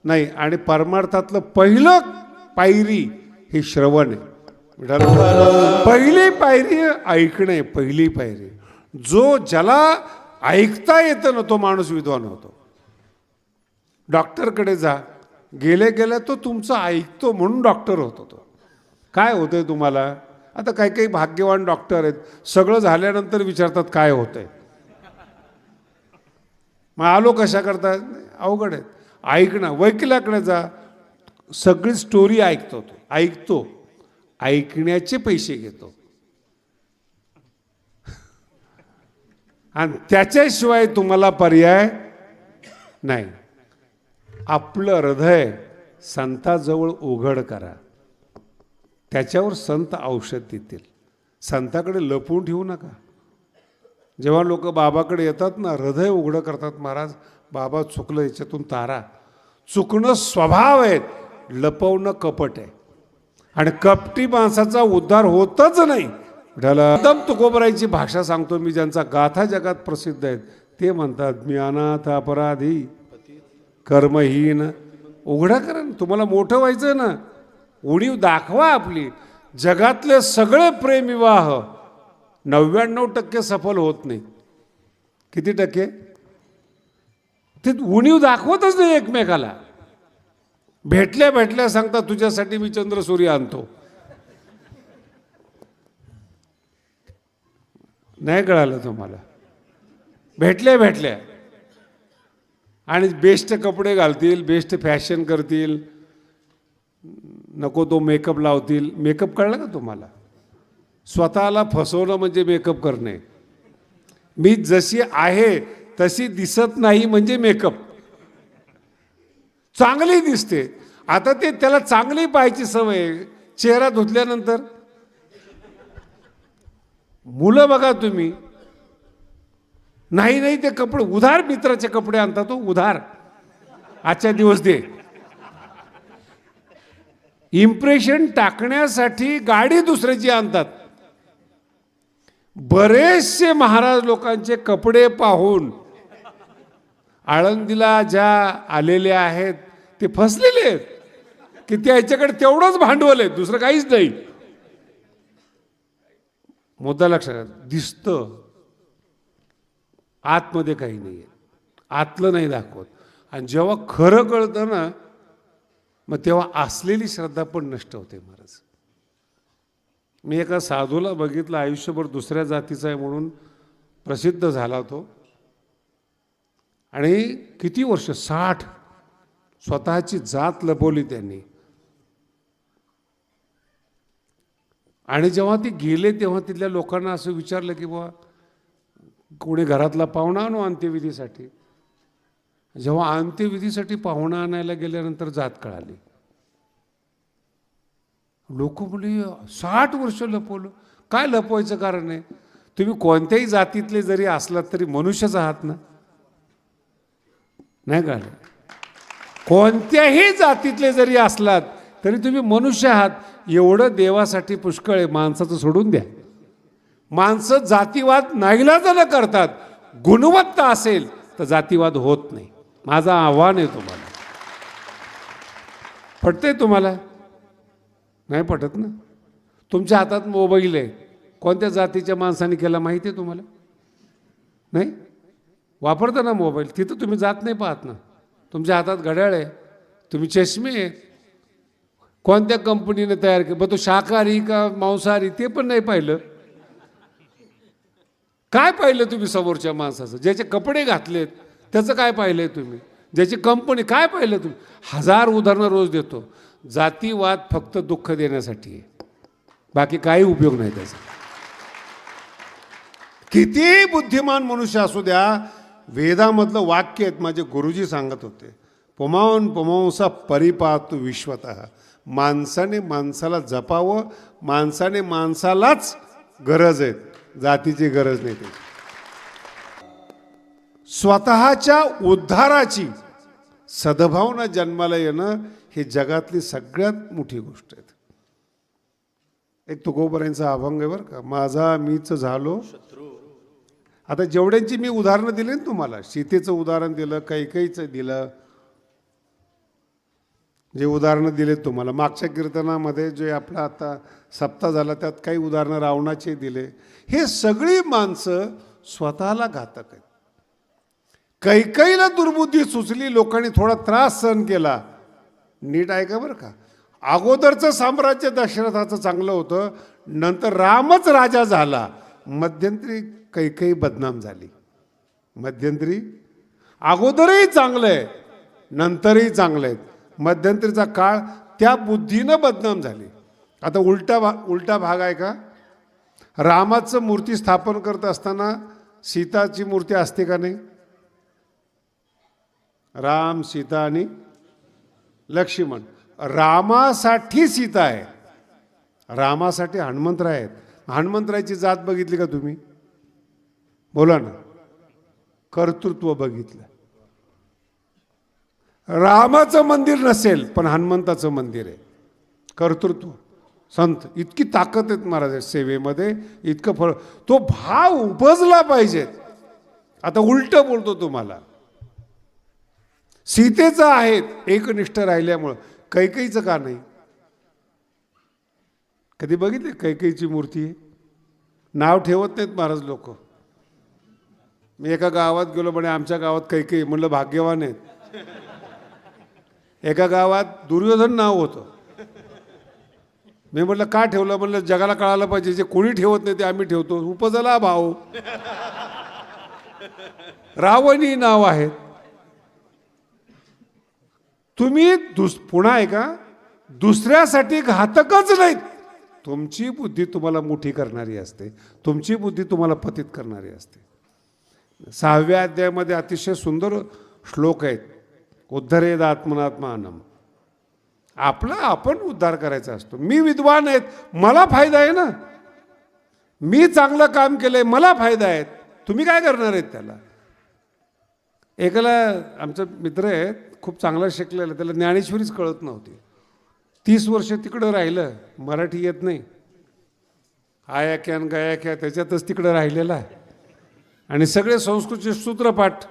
नाही. आणि परमार्थातलं पहिलं पायरी हे श्रवण आहे. पहिली पायरी ऐकणे, पहिली पायरी. ज्याला ऐकता येतं ना, तो माणूस विद्वान होतो. डॉक्टरकडे जा, गेले गेले तो तुमचं ऐकतो म्हणून डॉक्टर होतो. तो काय होतंय तुम्हाला? आता काही काही भाग्यवान डॉक्टर आहेत, सगळं झाल्यानंतर विचारतात काय होतंय. मग आलो कशा करतात? अवघड आहेत. ऐकणं. वकिलाकडे जा, सगळी स्टोरी ऐकतो. तो ऐकतो, ऐकण्याचे पैसे घेतो आणि त्याच्याशिवाय तुम्हाला पर्याय नाही. आपलं हृदय संताजवळ उघड करा, त्याच्यावर संत औषध देतील. संताकडे लपवून ठेवू नका. जेव्हा लोक बाबाकडे येतात ना, हृदय उघडं करतात. महाराज बाबा चुकलं, याच्यातून तारा. चुकणं स्वभाव आहे, लपवणं कपट आहे. आणि कपटी माणसाचा उद्धार होतच नाही. एकदम तुकोबरायची भाषा सांगतो मी, ज्यांचा गाथा जगात प्रसिद्ध आहेत. ते म्हणतात, मी अनाथ अपराधी कर्महीन. उघडा करा ना, तुम्हाला मोठं व्हायचं ना, उणीव दाखवा आपली. जगातले सगळे प्रेमविवाह 99% सफल होत नाही. किती टक्के? ते उणीव दाखवतच नाही एकमेकाला. भेटल्या भेटल्या सांगता, तुझ्यासाठी मी चंद्र सूर्य आणतो. नाही कळालं तुम्हाला? भेटल्या भेटल्या आणि बेस्ट कपडे घालतील, बेस्ट फॅशन करतील, नको तो मेकअप लावतील. मेकअप कळलं का तुम्हाला? स्वतःला फसवणं म्हणजे मेकअप करणे. मी जशी आहे तशी दिसत नाही म्हणजे मेकअप. चांगली दिसते. आता त्याला चांगली पाहायची सवय. चेहरा धुतल्यानंतर मुलं बघा तुम्ही, नाही ते कपडे उधार, मित्राचे कपडे आणतात. तो उधार, आजच्या दिवस दे. इम्प्रेशन टाकण्यासाठी गाडी दुसऱ्याची आणतात. बरेचसे महाराज लोकांचे कपडे पाहून आळंदीला ज्या आलेले आहेत ते फसलेले आहेत की त्याच्याकडे तेवढंच भांडवल आहे, दुसरं काहीच नाही. मुद्दा लक्षात, दिसतं, आतमध्ये काही नाही आहे. आतलं नाही दाखवत. आणि जेव्हा खरं कळतं ना, मग तेव्हा असलेली श्रद्धा पण नष्ट होते महाराज. मी एका साधूला बघितलं, आयुष्यभर दुसऱ्या जातीचा आहे म्हणून प्रसिद्ध झाला तो, आणि किती वर्ष 60 स्वतःची जात लपवली त्यांनी. आणि जेव्हा ते गेले तेव्हा तिथल्या लोकांना असं विचारलं की बुवा कोणी घरातला पाहुणा आणू अंत्यविधीसाठी. जेव्हा अंत्यविधीसाठी पाहुणा आणायला गेल्यानंतर जात कळाली. लोक म्हणले 60 वर्ष लपवलं. काय लपवायचं कारण आहे? तुम्ही कोणत्याही जातीतले जरी असलात तरी मनुष्यच आहात ना, नाही का? कोणत्याही जातीतले जरी असलात तरी तुम्ही मनुष्य आहात. एवढं देवासाठी पुष्कळ आहे. माणसाचं सोडून द्या. माणसं जातीवाद नाईलाजानं करतात. गुणवत्ता असेल तर जातीवाद होत नाही. माझं आव्हान आहे तुम्हाला. पटतंय तुम्हाला? नाही पटत ना. तुमच्या हातात मोबाईल आहे. कोणत्या जातीच्या माणसाने केला माहिती आहे तुम्हाला? नाही वापरता ना मोबाईल, तिथं तुम्ही जात नाही पाहत ना. तुमच्या हातात घड्याळ आहे, तुम्ही चष्मे आहे. कोणत्या कंपनीने तयार केलं, बघ तो शाकाहारी का मांसाहारी ते पण नाही पाहिलं. काय पाहिलं तुम्ही समोरच्या माणसाचं? ज्याचे कपडे घातलेत त्याचं काय पाहिलंय तुम्ही? ज्याची कंपनी काय पाहिलं तुम्ही? 1000 उदाहरणं रोज देतो. जातीवाद फक्त दुःख देण्यासाठी आहे, बाकी काही उपयोग नाही त्याचा. किती बुद्धिमान मनुष्य असू द्या, वेदामधलं वाक्य आहेत, माझे गुरुजी सांगत होते, पुमांस पुमांसा परिपातु विश्वतः. माणसाने माणसाला जपावं, माणसाने माणसालाच गरज आहे, जातीची गरज नाही. त्याची स्वतःच्या उद्धाराची सद्भावना जन्माला येणं ही जगातली सगळ्यात मोठी गोष्ट आहे. एक तुकोबरायांचा अभंग आहे बरं का, माझा मीच झालो शत्रू. आता जेवढ्यांची मी उदाहरणं दिली ना तुम्हाला, सीतेचं उदाहरण दिलं, कैकेयीचं दिलं, जे उदाहरणं दिलेत तुम्हाला, मागच्या कीर्तनामध्ये जे आपला आता सप्ताह झाला त्यात काही उदाहरणं रावणाचे दिले. हे सगळी माणसं स्वतःला घातक आहेत. कैकेयीला दुर्बुद्धी सुचली, लोकांनी थोडा त्रास सहन केला. नीट ऐका बरं का, अगोदरचं साम्राज्य दशरथाचं चांगलं होतं, नंतर रामच राजा झाला, मध्यंतरी कैकेयी बदनाम झाली. मध्यंतरी अगोदरही चांगलं आहे, नंतरही चांगलं आहे, मध्यंतरीचा काळ त्या बुद्धीनं बदनाम झाली. आता उलटा भाग आहे का? रामाचं मूर्ती स्थापन करत असताना सीताची मूर्ती असते का नाही? राम, सीता आणि लक्ष्मण. रामासाठी सीता आहे, रामासाठी हनुमंतराय आहेत. हनुमंतरायची जात बघितली का तुम्ही? बोला ना. कर्तृत्व बघितलं. रामाचं मंदिर नसेल पण हनुमंताचं मंदिर आहे. कर्तृत्व, संत, इतकी ताकद आहेत महाराज सेवेमध्ये, इतकं फळ. तो भाव उपजला पाहिजे. आता उलट बोलतो तुम्हाला. सीतेचं आहेत एकनिष्ठ राहिल्यामुळं, कैकेयीचं का नाही? कधी बघितले कैकेयीची मूर्ती? नाव ठेवत नाहीत महाराज लोक. मी एका गावात गेलो, म्हणे आमच्या गावात कैकेयी. म्हणलं भाग्यवान आहेत. एका गावात दुर्योधन नाव होतं. मी म्हटलं का ठेवलं? म्हणलं जगाला कळायला पाहिजे, जे कोणी ठेवत नाही ते आम्ही ठेवतो. उपजला भाव. रावणी नाव आहे. तुम्ही पुन्हा आहे का, दुसऱ्यासाठी घातकच नाहीत. तुमची बुद्धी तुम्हाला मोठी करणारी असते, तुमची बुद्धी तुम्हाला पतित करणारी असते. 6व्या अध्यायामध्ये अतिशय सुंदर श्लोक आहेत. उद्धरेद आत्मनात्मानम. आपला आपण उद्धार करायचा असतो. मी विद्वान आहेत, मला फायदा आहे ना. मी चांगलं काम केलंय, मला फायदा आहे. तुम्ही काय करणार आहेत त्याला? एकाला आमचा मित्र आहे, खूप चांगला शिकलेला, त्याला ज्ञानेश्वरीच कळत नव्हती. 30 वर्ष तिकडं राहिलं, मराठी येत नाही, आया क्यान गया क्या त्याच्यातच तिकडं राहिलेला आहे. आणि सगळे संस्कृतचे सूत्रपाठ,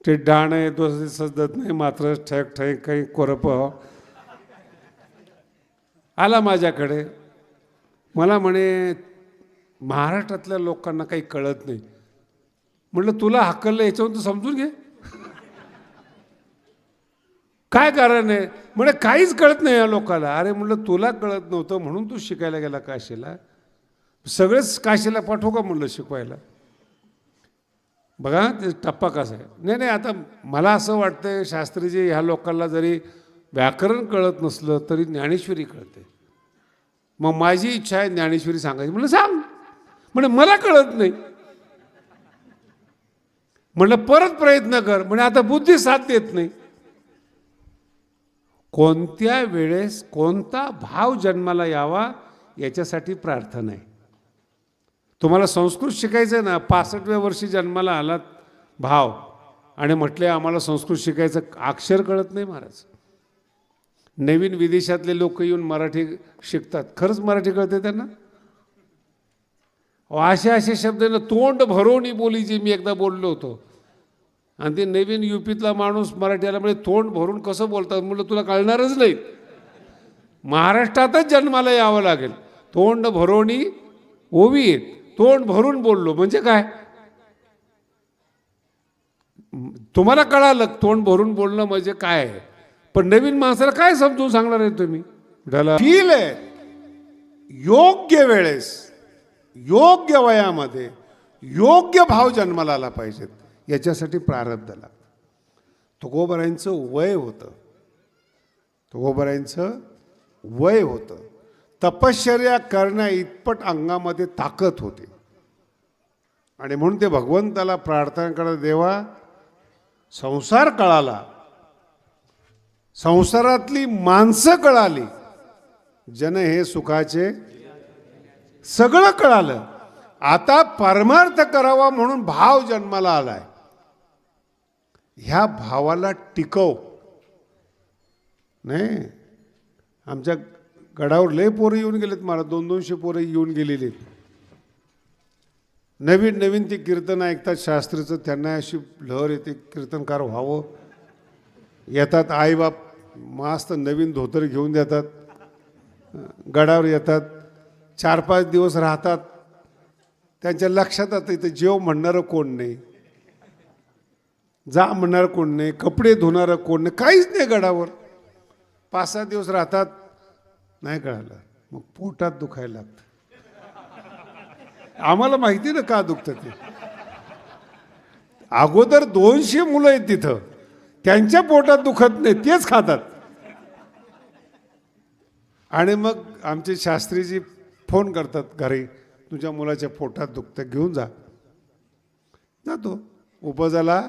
ते डाण आहे दोष सजत नाही मात्र ठक ठक काही कोरप. आला माझ्याकडे, मला म्हणे महाराष्ट्रातल्या लोकांना काही कळत नाही. म्हटलं तुला हक्कलं, याच्यावरून तू समजून घे. काय कारण आहे? म्हणे काहीच कळत नाही या लोकाला. अरे म्हणलं तुला कळत नव्हतं म्हणून तू शिकायला गेला काशीला, सगळेच काशीला पाठवू का म्हणलं शिकवायला? बघा ते टप्पा कसा आहे. नाही नाही, आता मला असं वाटतंय शास्त्रीजी ह्या लोकांना जरी व्याकरण कळत नसलं तरी ज्ञानेश्वरी कळते. मग माझी इच्छा आहे ज्ञानेश्वरी सांगायची. म्हणलं सांग. म्हणे मला कळत नाही. म्हणलं परत प्रयत्न कर. म्हणे आता बुद्धी साथ देत नाही. कोणत्या वेळेस कोणता भाव जन्माला यावा याच्यासाठी प्रार्थना आहे. तुम्हाला संस्कृत शिकायचं ना, 65व्या वर्षी जन्माला आलात भाव आणि म्हटले आम्हाला संस्कृत शिकायचं, अक्षर कळत नाही महाराज. नवीन विदेशातले लोक येऊन मराठी शिकतात, खरंच मराठी कळते त्यांना? असे असे शब्द ना, तोंड भरवणी बोली जी मी एकदा बोललो होतो, आणि ते नवीन युपीतला माणूस मराठीला म्हणजे तोंड भरून कसं बोलतात म्हटलं तुला कळणारच नाही. महाराष्ट्रातच जन्माला यावं लागेल. तोंड भरवणी ओवी, तोंड भरून बोललो म्हणजे काय? तुम्हाला कळालं तोंड भरून बोलणं म्हणजे काय आहे, पण नवीन माणसाला काय समजून सांगणार आहे तुम्ही? फील आहे. योग्य वेळेस योग्य वयामध्ये योग्य भाव जन्माला आला पाहिजेत, याच्यासाठी प्रारब्ध लागतं. तुकोबारायांचं वय होतं, तुकोबारायांचं वय होतं. तपश्चर्या करण्या इतपत अंगामध्ये ताकद होती आणि म्हणून ते भगवंताला प्रार्थना करत, देवा संसार कळाला, संसारातली माणसं कळाली, जन हे सुखाचे सगळं कळालं. आता परमार्थ करावा म्हणून भाव जन्माला आलाय. ह्या भावाला टिकव. नाही, आमच्या गडावर लय पोरं येऊन गेलेत मला, 200-200 पोरं येऊन गेलेली. नवीन नवीन ते कीर्तन ऐकतात शास्त्रीचं, त्यांना अशी लहर येते कीर्तनकार व्हावं. येतात आईबाप मस्त नवीन धोतर घेऊन देतात, गडावर येतात, 4-5 दिवस राहतात. त्यांच्या लक्षात आता इथं जेव म्हणणारं कोण नाही, जा म्हणणारं कोण नाही, कपडे धुणारं कोण नाही, काहीच नाही. गडावर 5-6 दिवस राहतात, नाही कळालं, मग पोटात दुखायला लागतं. आम्हाला माहिती ना का दुखतं ते. अगोदर 200 मुलं आहेत तिथं, त्यांच्या पोटात दुखत नाही, तेच खातात. आणि मग आमचे शास्त्रीजी फोन करतात घरी, तुझ्या मुलाच्या पोटात दुखतं, घेऊन जा. जातो उपजाला.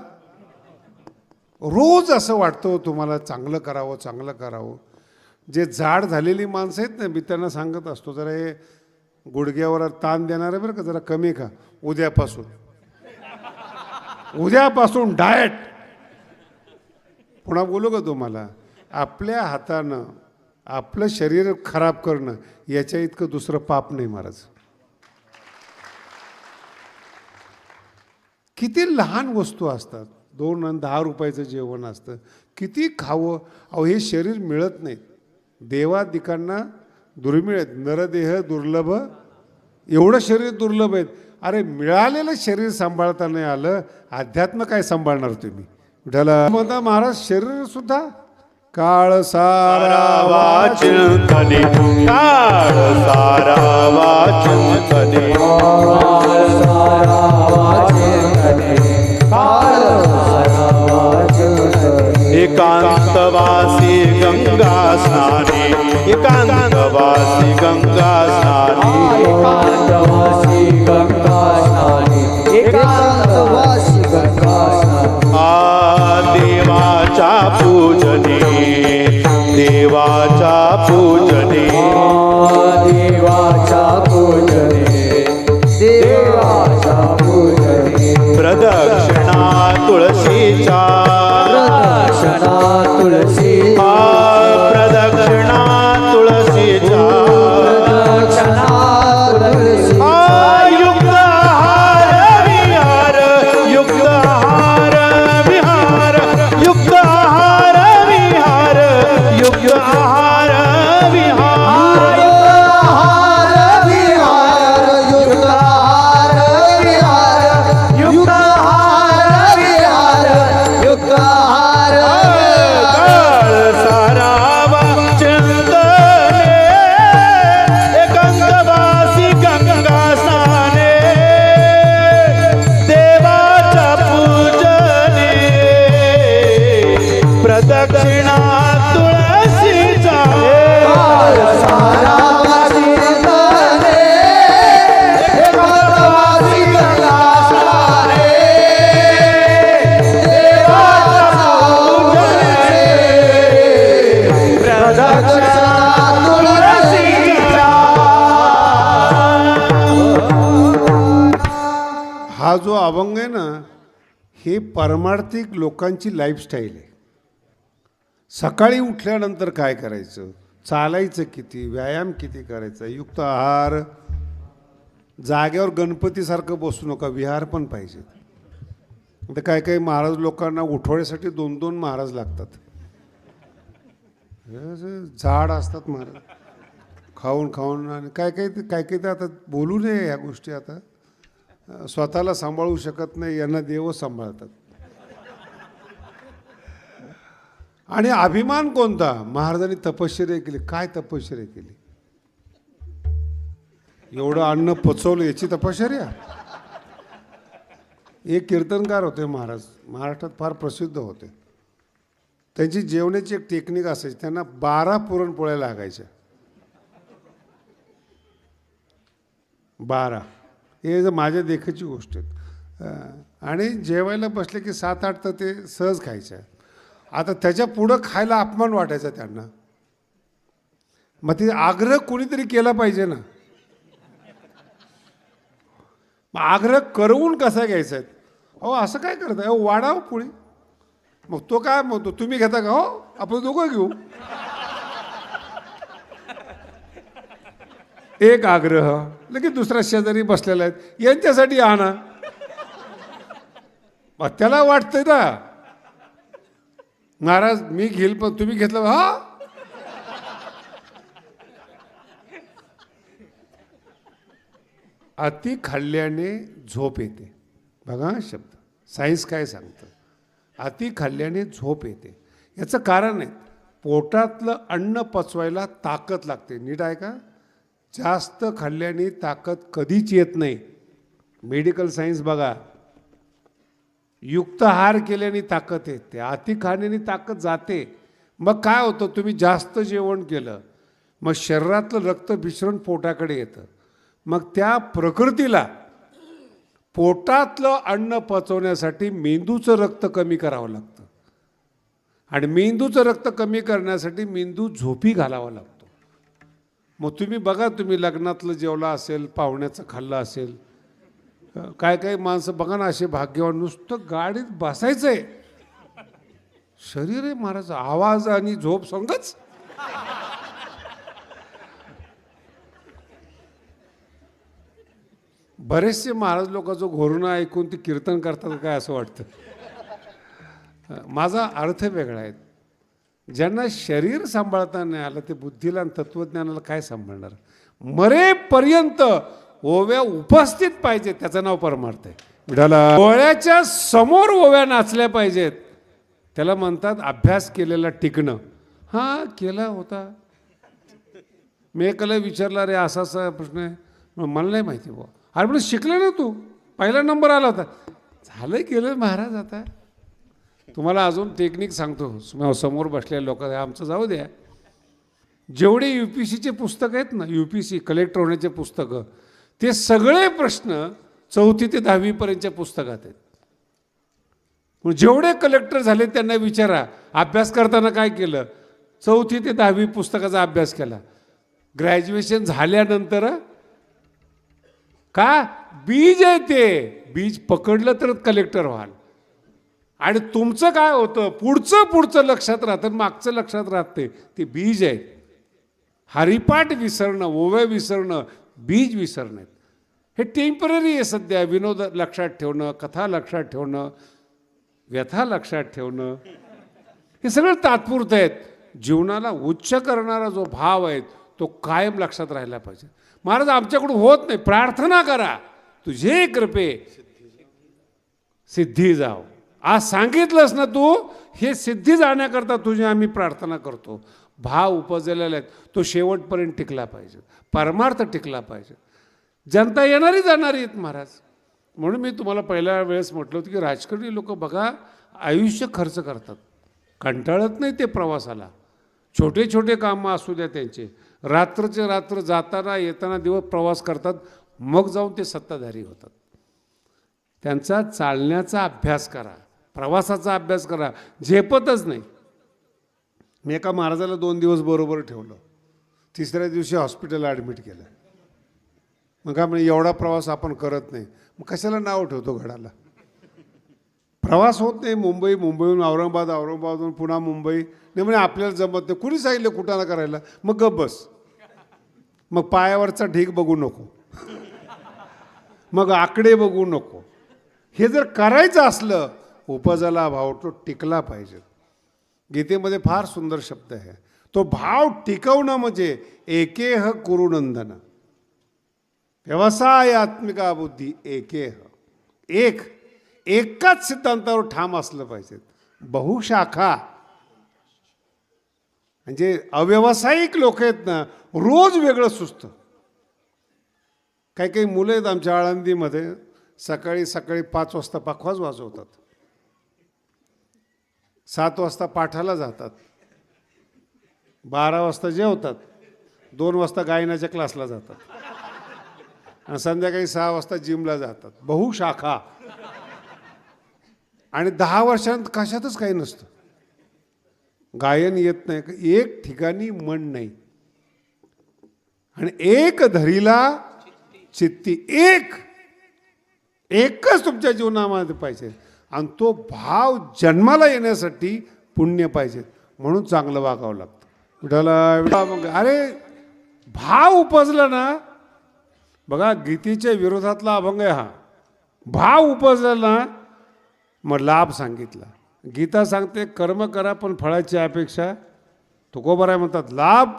रोज असं वाटतं तुम्हाला चांगलं करावं, चांगलं करावं. जे जाड झालेली माणसं आहेत ना, मी त्यांना सांगत असतो, जरा हे गुडघ्यावर ताण देणार आहे बरं का, जरा कमी का. उद्यापासून डाएट. पुन्हा बोलू का तुम्हाला, आपल्या हातानं आपलं शरीर खराब करणं याच्या इतकं दुसरं पाप नाही महाराज. किती लहान वस्तू असतात, 2 आणि 10 रुपयाचं जेवण असतं, किती खावं. अहो हे शरीर मिळत नाही, देवादिकांना दुर्मिळ आहेत. नरदेह दुर्लभ, एवढं शरीर दुर्लभ आहेत. अरे मिळालेलं शरीर सांभाळता नाही आलं, अध्यात्म काय सांभाळणार तुम्ही? म्हणता महाराज शरीर सुद्धा काळ सारावा चिंतने, काळ सारावा चिंतने, एकांतवासी गंगा स्नाने, एकांतवासी गंगा स्नाने, एकांतवासी गंगा स्नाने, एकांतवासी गंगा स्नाने. देवाच्या पूजने, देवाच्या पूजने, देवाच्या पूजने, देवाच्या पूजने. प्रदक्षिणा तुळशीच्या, प्रदक्षिणा तुळशी, प्रदक्षिणा तुळशीच्या, प्रदक्षिणा तुळशी. युक्त हार विहार, युक्त हार विहार, युक्त हार विहार, युक्त हार विहार, युक्त हार अभंग आहे ना, हे परमार्थिक लोकांची लाईफस्टाईल आहे. सकाळी उठल्यानंतर काय करायचं, चालायचं किती, व्यायाम किती करायचा, युक्त आहार, जागेवर गणपतीसारखं बसू नका, विहार पण पाहिजे. आता काही काही महाराज लोकांना उठवण्यासाठी 2-2 महाराज लागतात. झाड असतात महाराज, खाऊन खाऊन. आणि काय काही तर आता बोलू नये ह्या गोष्टी. आता स्वतःला सांभाळू शकत नाही, यांना देव सांभाळतात. आणि अभिमान कोणता, महाराजांनी तपश्चर्या केली. काय तपश्चर्या केली, एवढं अन्न पचवलं, याची तपश्चर्या. एक कीर्तनकार होते महाराज, महाराष्ट्रात फार प्रसिद्ध होते. त्यांची जेवणाची एक टेक्निक असायची, त्यांना 12 पुरणपोळ्या लागायच्या. 12 हे माझ्या देखीची गोष्ट आहे. आणि जेवायला बसले की 7-8 तर ते सहज खायच्या. आता त्याच्या पुढं खायला अपमान वाटायचा त्यांना. मग ते आग्रह कोणीतरी केला पाहिजे ना. मग आग्रह करवून कसा घ्यायचा आहे, अहो असं काय करताय, अहो वाढाव पुढे. मग तो काय म्हणतो, तुम्ही घेता का, हो आपण दोघं घेऊ. एक आग्रह, लगेच दुसरा शेजारी बसलेला आहे, यांच्यासाठी आणा. मग त्याला वाटतंय ना, महाराज मी घेईल पण तुम्ही घेतलं, हा. अति खाल्ल्याने झोप येते. बघा शब्द, सायन्स काय सांगतं, अति खाल्ल्याने झोप येते. याचं कारण आहे, पोटातलं अन्न पचवायला ताकद लागते. नीट आहे का, जास्त खाल्ल्याने ताकद कधीच येत नाही. मेडिकल सायन्स बघा, युक्त आहार केल्याने ताकद येते, अति खाण्याने ताकद जाते. मग काय होतं, तुम्ही जास्त जेवण केलं, मग शरीरातलं रक्त भिसरण पोटाकडे येतं. मग त्या प्रकृतीला पोटातलं अन्न पचवण्यासाठी मेंदूचं रक्त कमी करावं लागतं. आणि मेंदूचं रक्त कमी करण्यासाठी मेंदू झोपी घालावा लागतो. मग तुम्ही बघा, तुम्ही लग्नातलं जेवला असेल, पाहुण्याचं खाल्लं असेल, काय काही माणसं बघा ना असे भाग्यवान, नुसतं गाडीत बसायचं आहे, शरीर आहे महाराज, आवाज आणि झोप संगच. बरेचसे महाराज लोक जो घोरणं ऐकून ते कीर्तन करतात काय असं वाटतं. माझा अर्थ वेगळा आहे. ज्यांना शरीर सांभाळता नाही आलं ते बुद्धीला आणि तत्वज्ञानाला काय सांभाळणार. मरेपर्यंत ओव्या उपस्थित पाहिजेत, त्याचं नाव परमार्थ आहे. विठाला डोळ्याच्या समोर ओव्या नाचल्या पाहिजेत, त्याला म्हणतात अभ्यास केलेला टिकणं. हां केला होता, मी एकाला विचारला, रे असा असा प्रश्न आहे, मला नाही माहिती बुवा. अरे पण शिकलं ना तू, पहिला नंबर आला होता. झालं केलं महाराज. आता तुम्हाला अजून टेक्निक सांगतो, समोर बसलेल्या लोक, आमचं जाऊ द्या. जेवढे UPSCचे पुस्तकं आहेत ना, UPSC कलेक्टर होण्याचे पुस्तकं, ते सगळे प्रश्न 4थी ते 10वी पर्यंतच्या पुस्तकात आहेत. जेवढे कलेक्टर झाले त्यांना विचारा, अभ्यास करताना काय केलं. 4थी ते 10वी पुस्तकाचा अभ्यास केला. ग्रॅज्युएशन झाल्यानंतर का बीज आहे, ते बीज पकडलं तर कलेक्टर व्हाल. आणि तुमचं काय होतं, पुढचं लक्षात राहतं, मागचं लक्षात राहते, ते बीज आहे. हरिपाठ विसरणं, ओव्या विसरणं, बीज विसरणं, हे टेम्पररी आहे सध्या. विनोद लक्षात ठेवणं, कथा लक्षात ठेवणं, व्यथा लक्षात ठेवणं, हे सगळं तात्पुरतं आहेत. जीवनाला उच्च करणारा जो भाव आहे तो कायम लक्षात राहिला पाहिजे. महाराज आमच्याकडून होत नाही, प्रार्थना करा, तुझे कृपे सिद्धी जाओ. आज सांगितलंस ना तू, हे सिद्धी जाण्याकरता तुझी आम्ही प्रार्थना करतो. भाव उपजलेला आहेत, तो शेवटपर्यंत टिकला पाहिजे, परमार्थ टिकला पाहिजे. जनता येणारी जाणारी आहेत महाराज. म्हणून मी तुम्हाला पहिल्या वेळेस म्हटलं होतं की राजकारणी लोक बघा आयुष्य खर्च करतात, कंटाळत नाही ते प्रवासाला. छोटे छोटे कामं असू द्या त्यांचे, रात्रचे रात्र जाताना येताना दिवस प्रवास करतात, मग जाऊन ते सत्ताधारी होतात. त्यांचा चालण्याचा अभ्यास करा, प्रवासाचा अभ्यास करा, झेपतच नाही. मी एका महाराजाला 2 दिवस बरोबर ठेवलं, 3ऱ्या दिवशी हॉस्पिटलला ॲडमिट केलं. मग काय म्हणजे एवढा प्रवास आपण करत नाही, मग कशाला नाव ठेवतो घडाला? प्रवास होत नाही, मुंबईहून औरंगाबाद, औरंगाबादहून पुन्हा मुंबई, नाही म्हणजे आपल्याला जमत नाही, कुणी सांगितलं कुठाला करायला? मग गप बस. मग पायावरचा ढीग बघू नको, मग आकडे बघू नको. हे जर करायचं असलं, उपजला भाव तो टिकला पाहिजे. गीतेमध्ये फार सुंदर शब्द आहे, तो भाव टिकवणं म्हणजे एकेह कुरुनंदन, व्यवसायात्मिका बुद्धी एकेह. एकाच सिद्धांतावर ठाम असलं पाहिजे. बहुशाखा म्हणजे अव्यावसायिक लोक आहेत ना, रोज वेगळं सुचतं. काही मुलं आहेत आमच्या आळंदीमध्ये, सकाळी 5 वाजता पखवाज वाजवतात, 7 वाजता पाठाला जातात, 12 वाजता जेवतात, 2 वाजता गायनाच्या क्लासला जातात आणि संध्याकाळी 6 वाजता जिमला जातात. बहुशाखा. आणि 10 वर्षांत कशातच काही नसतं. गायन येत नाही, एक ठिकाणी मन नाही, आणि एक धरीला चित्ती. एकच तुमच्या जीवनामध्ये पाहिजे, आणि तो भाव जन्माला येण्यासाठी पुण्य पाहिजे, म्हणून चांगलं वागावं लागतं. विठाला अरे भाव उपजला ना, बघा गीतेच्या विरोधातला अभंग आहे हा. भाव उपजला ना, मग लाभ सांगितला. गीता सांगते कर्म करा पण फळाची अपेक्षा, तुकोबाराय म्हणतात लाभ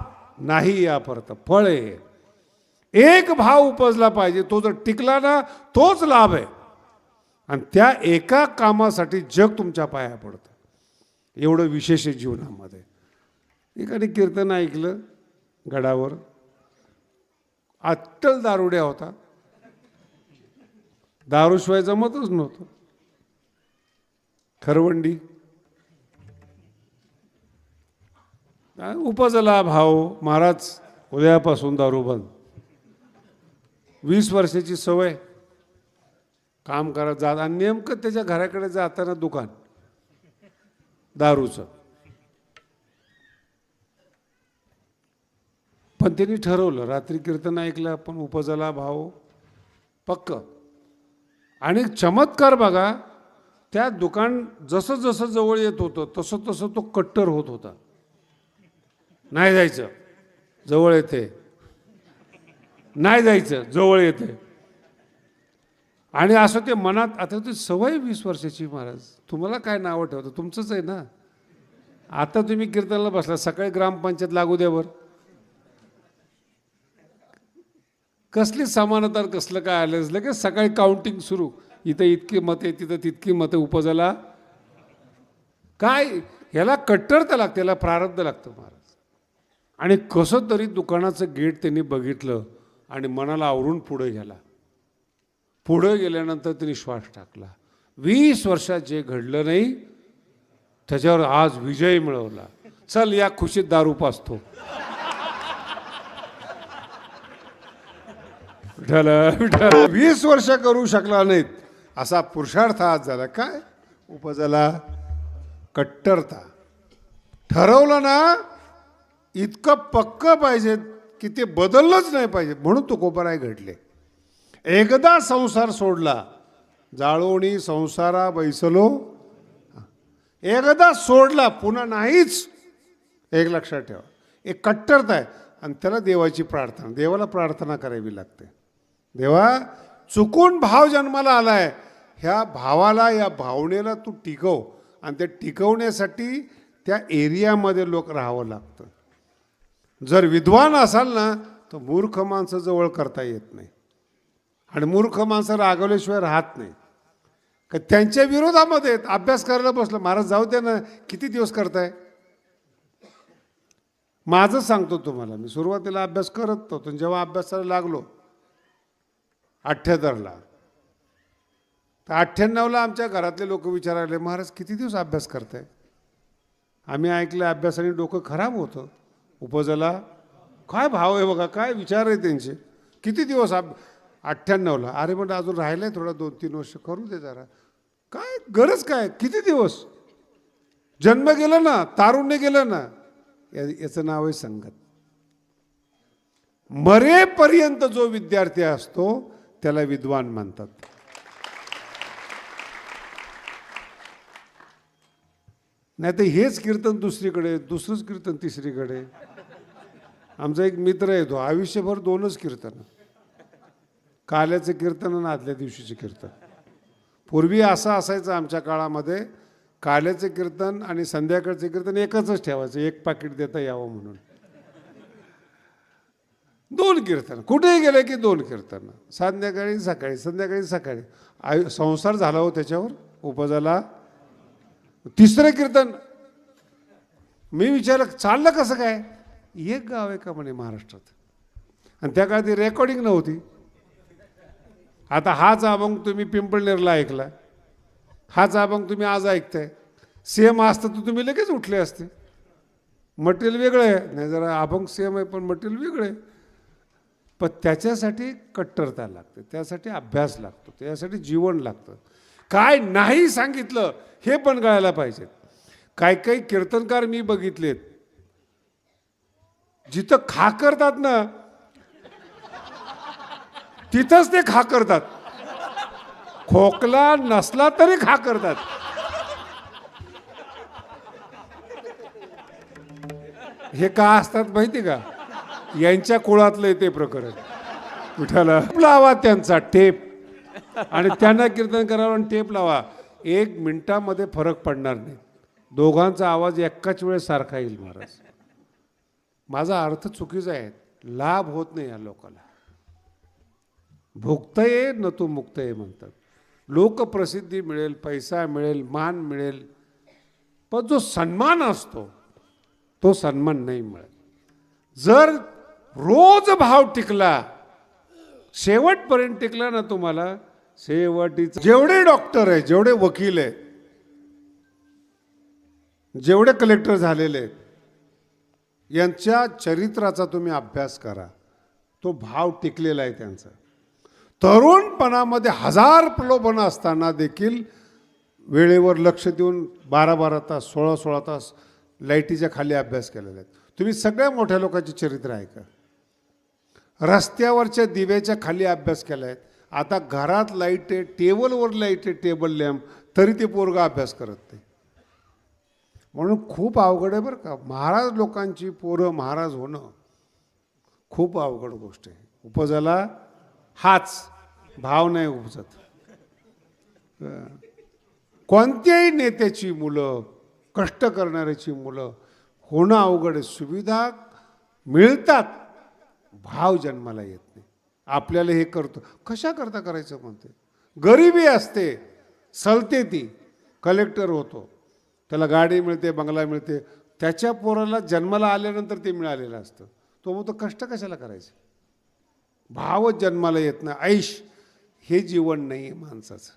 नाही या परत फळ आहे. एक भाव उपजला पाहिजे, तो जर टिकला ना तोच लाभ आहे. आणि त्या एका कामासाठी जग तुमच्या पाया पडतं. एवढं विशेष आहे जीवनामध्ये. एकाने कीर्तन ऐकलं गडावर, अट्टल दारुड्या होता, दारूशिवाय जमतच नव्हतं. खरवंडी उपजला भाव, महाराज उद्यापासून दारू बंद. 20 वर्षाची सवय, काम करत जात, आणि नेमकं त्याच्या घराकडे जाताना दुकान दारूचं. पण त्यांनी ठरवलं, रात्री कीर्तन ऐकलं आपण, उपजला भाव पक्क. आणि चमत्कार बघा, त्या दुकान जसं जसं जवळ येत होतं तसं तसं तो कट्टर होत होता. नाही जायचं, जवळ येते, नाही जायचं, जवळ येते. आणि असं ते मनात, आता ती सवय 20 वर्षाची, महाराज तुम्हाला काय नावं ठेवतं, तुमचंच आहे ना. आता तुम्ही कीर्तनाला बसला, सकाळी ग्रामपंचायत लागू द्यावर, कसली समानता, कसलं काय आलं, लगेच सकाळी काउंटिंग सुरू, इथं इतकी मते, तिथं तितकी मते, उपजला काय. ह्याला कट्टरता लागते, याला प्रारब्ध लागतं महाराज. आणि कसं तरी दुकानाचं गेट त्यांनी बघितलं आणि मनाला आवरून पुढे गेला. पुढे गेल्यानंतर त्यांनी श्वास टाकला. 20 वर्षात जे घडलं नाही त्याच्यावर आज विजय मिळवला. चल या खुशीत दारू पाजतो. 20 वर्ष करू शकला नाहीत असा पुरुषार्थ आज झाला. काय उपजला कट्टरता. ठरवलं ना, इतकं पक्क पाहिजे की ते बदललंच नाही पाहिजे. म्हणून तुकोबाराय घडले. एकदा संसार सोडला, जाळोणी संसारा बैसलो, एकदा सोडला पुन्हा नाहीच. एक लक्षात ठेवा, एक कट्टरता आहे. आणि त्याला देवाची प्रार्थना, देवाला प्रार्थना करावी लागते. देवा, चुकून भाव जन्माला आलाय, ह्या भावाला, या भावनेला तू टिकव. आणि ते टिकवण्यासाठी त्या एरियामध्ये लोक राहावं लागतं. जर विद्वान असाल ना, तर मूर्ख माणसं जवळ करता येत नाही. आणि मूर्ख माणसं रागवल्याशिवाय राहत नाही. का त्यांच्या विरोधामध्ये अभ्यास करायला बसलं, महाराज जाऊ दे ना, किती दिवस करताय. माझं सांगतो तुम्हाला, मी सुरुवातीला अभ्यास करत होतो. जेव्हा अभ्यासाला लागलो 78ला, तर 98ला आमच्या घरातले लोक विचारायले, महाराज किती दिवस अभ्यास करताय. आम्ही ऐकलं अभ्यासाने डोकं खराब होतं. उपजला काय भाव आहे बघा, काय विचार आहे त्यांचे. किती दिवस 98ला. अरे म्हटलं अजून राहिलं आहे थोडा, 2-3 वर्ष करू दे जरा. काय गरज काय, किती दिवस. जन्म गेलं ना, तारुण्य गेलं ना. याचं नाव आहे संगत. मरेपर्यंत जो विद्यार्थी असतो त्याला विद्वान म्हणतात. नाही तर हेच कीर्तन दुसरीकडे, दुसरंच कीर्तन तिसरीकडे. आमचा एक मित्र आहे, तो आयुष्यभर 2च कीर्तन, काल्याचं कीर्तन आणि आदल्या दिवशीचे कीर्तन. पूर्वी असं असायचं आमच्या काळामध्ये, काल्याचं कीर्तन आणि संध्याकाळचं कीर्तन एकच ठेवायचं, एक पाकिट देता यावं म्हणून. 2 कीर्तन, कुठेही गेले की 2 कीर्तन, संध्याकाळी सकाळी, संध्याकाळी सकाळी. संसार झाला हो त्याच्यावर, उपजाला. 3रं कीर्तन मी विचारलं चाललं कसं काय. एक गाव आहे का म्हणे महाराष्ट्रात, आणि त्या काळात रेकॉर्डिंग नव्हती. आता हाच अभंग तुम्ही पिंपळनेरला ऐकला, हाच अभंग तुम्ही आज ऐकताय, सेम असतं तर तुम्ही लगेच उठले असते. मटेरियल वेगळं आहे, नाही जरा अभंग सेम आहे पण मटेरियल वेगळं आहे. पण त्याच्यासाठी कट्टरता लागते, त्यासाठी अभ्यास लागतो, त्यासाठी जीवन लागतं. काय नाही सांगितलं हे पण कळायला पाहिजे. काही काही कीर्तनकार मी बघितलेत, जिथं खा करतात ना तिथंच ते खा करतात, खोकला नसला तरी खा करतात. हे का असतात माहिती का, यांच्या कुळातलं ते प्रकरण. विठाला लावा त्यांचा टेप आणि त्यांना कीर्तन करावं आणि टेप लावा, 1 मिनिटामध्ये फरक पडणार नाही. दोघांचा आवाज एकाच वेळेस सारखा येईल. महाराज माझा अर्थ चुकीचा आहे, लाभ होत नाही या लोकांना. भुक्तये न तू मुक्तये म्हणतात. लोकप्रसिद्धी मिळेल, पैसा मिळेल, मान मिळेल, पण जो सन्मान असतो तो सन्मान नाही मिळत. जर रोज भाव टिकला, शेवटपर्यंत टिकला ना तुम्हाला, शेवटीच. जेवढे डॉक्टर आहे, जेवढे वकील आहेत, जेवढे कलेक्टर झालेले आहेत, यांच्या चरित्राचा तुम्ही अभ्यास करा, तो भाव टिकलेला आहे त्यांचा. तरुणपणामध्ये 1000 प्रलोभन असताना देखील वेळेवर लक्ष देऊन 12-12 तास, 16-16 तास लाईटीच्या खाली अभ्यास केलेला आहे. तुम्ही सगळ्या मोठ्या लोकांचे चरित्र ऐका. रस्त्यावरच्या दिव्याच्या खाली अभ्यास केला आहे. आता घरात लाईट आहे, टेबलवर लाईट आहे, टेबल लॅम्प, तरी ते पोरगा अभ्यास करत नाही. म्हणून खूप अवघड आहे बरं का. महाराज लोकांची पोरं महाराज होणं खूप अवघड गोष्ट आहे. उपजाला हाच भाव नाही उपजत. कोणत्याही नेत्याची मुलं, कष्ट करणाऱ्याची मुलं होणं अवघड आहे. सुविधा मिळतात, भाव जन्माला येत नाही. आपल्याला हे करतो, कशा करता करायचं म्हणते. गरिबी असते, सलते ती, कलेक्टर होतो, त्याला गाडी मिळते, बंगला मिळते, त्याच्या पोराला जन्माला आल्यानंतर ते मिळालेलं असतं. तो म्हणतो कष्ट कशाला करायचं. भावच जन्माला येत नाही. ऐश हे जीवन नाही आहे माणसाचं.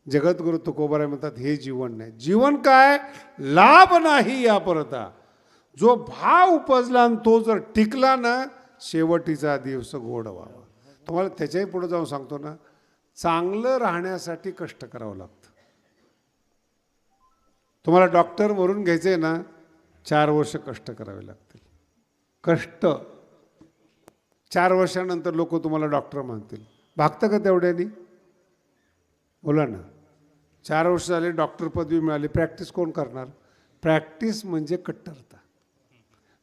जगद्गुरु तुकोबाराय म्हणतात हे जीवन नाही. जीवन काय, लाभ नाही या परता. जो भाव उपजला आणि तो जर टिकला ना, शेवटीचा दिवस गोड व्हावा. तुम्हाला त्याच्याही पुढे जाऊन सांगतो ना, चांगलं राहण्यासाठी कष्ट करावं लागतं. तुम्हाला डॉक्टर म्हणून घ्यायचं आहे ना, 4 वर्ष कष्ट करावे लागतील. कष्ट 4 वर्षानंतर लोक तुम्हाला डॉक्टर मानतील. भागतं का तेवढ्यानी? बोला ना. 4 वर्ष झाले, डॉक्टर पदवी मिळाली, प्रॅक्टिस कोण करणार? प्रॅक्टिस म्हणजे कट्टरता.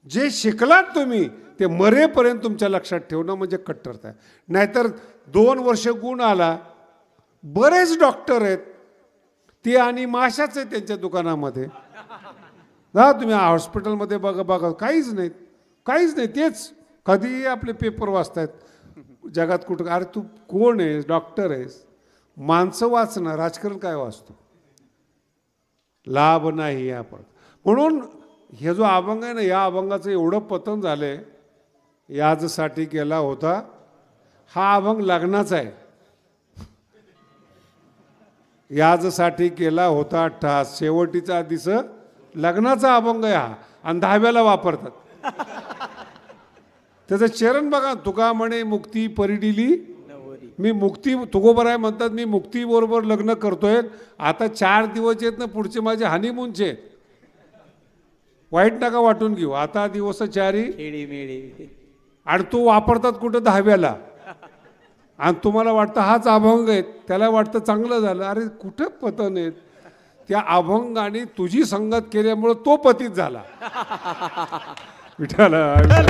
जे शिकलात तुम्ही ते मरेपर्यंत तुमच्या लक्षात ठेवणं म्हणजे कट्टरता. नाहीतर 2 वर्ष गुण आला, बरेच डॉक्टर आहेत ते आणि माशाच आहे त्यांच्या दुकानामध्ये. जा तुम्ही हॉस्पिटलमध्ये बघा काहीच नाही, काहीच नाही. तेच कधीही आपले पेपर वाचतायत जगात कुठं. अरे तू कोण आहेस? डॉक्टर आहेस. माणसं वाचणं, राजकारण काय वाचतो? लाभ नाही या पण. म्हणून हे जो अभंग आहे ना, या अभंगाचं एवढं पतन झालंय. याजसाठी केला होता, हा अभंग लग्नाचा आहे. याजसाठी केला होता ठास, शेवटीचा दिस लग्नाचा अभंग आहे हा. आणि 10व्याला वापरतात. त्याचं चरण बघा, तुका म्हणे मुक्ती परिडिली. मी मुक्ती, तुकोबाराय म्हणतात मी मुक्तीबरोबर लग्न करतोय. आता 4 दिवस आहेत ना पुढचे माझे हनीमूनचे. वाईट नका वाटून घेऊ, आता दिवस 4 खेडी मेडी. आणि तो वापरतात कुठं 10व्याला, आणि तुम्हाला वाटतं हाच अभंग आहे, त्याला वाटतं चांगलं झालं. अरे कुठं पतन आहेत, त्या अभंगाने तुझी संगत केल्यामुळं तो पतित झाला. विठाला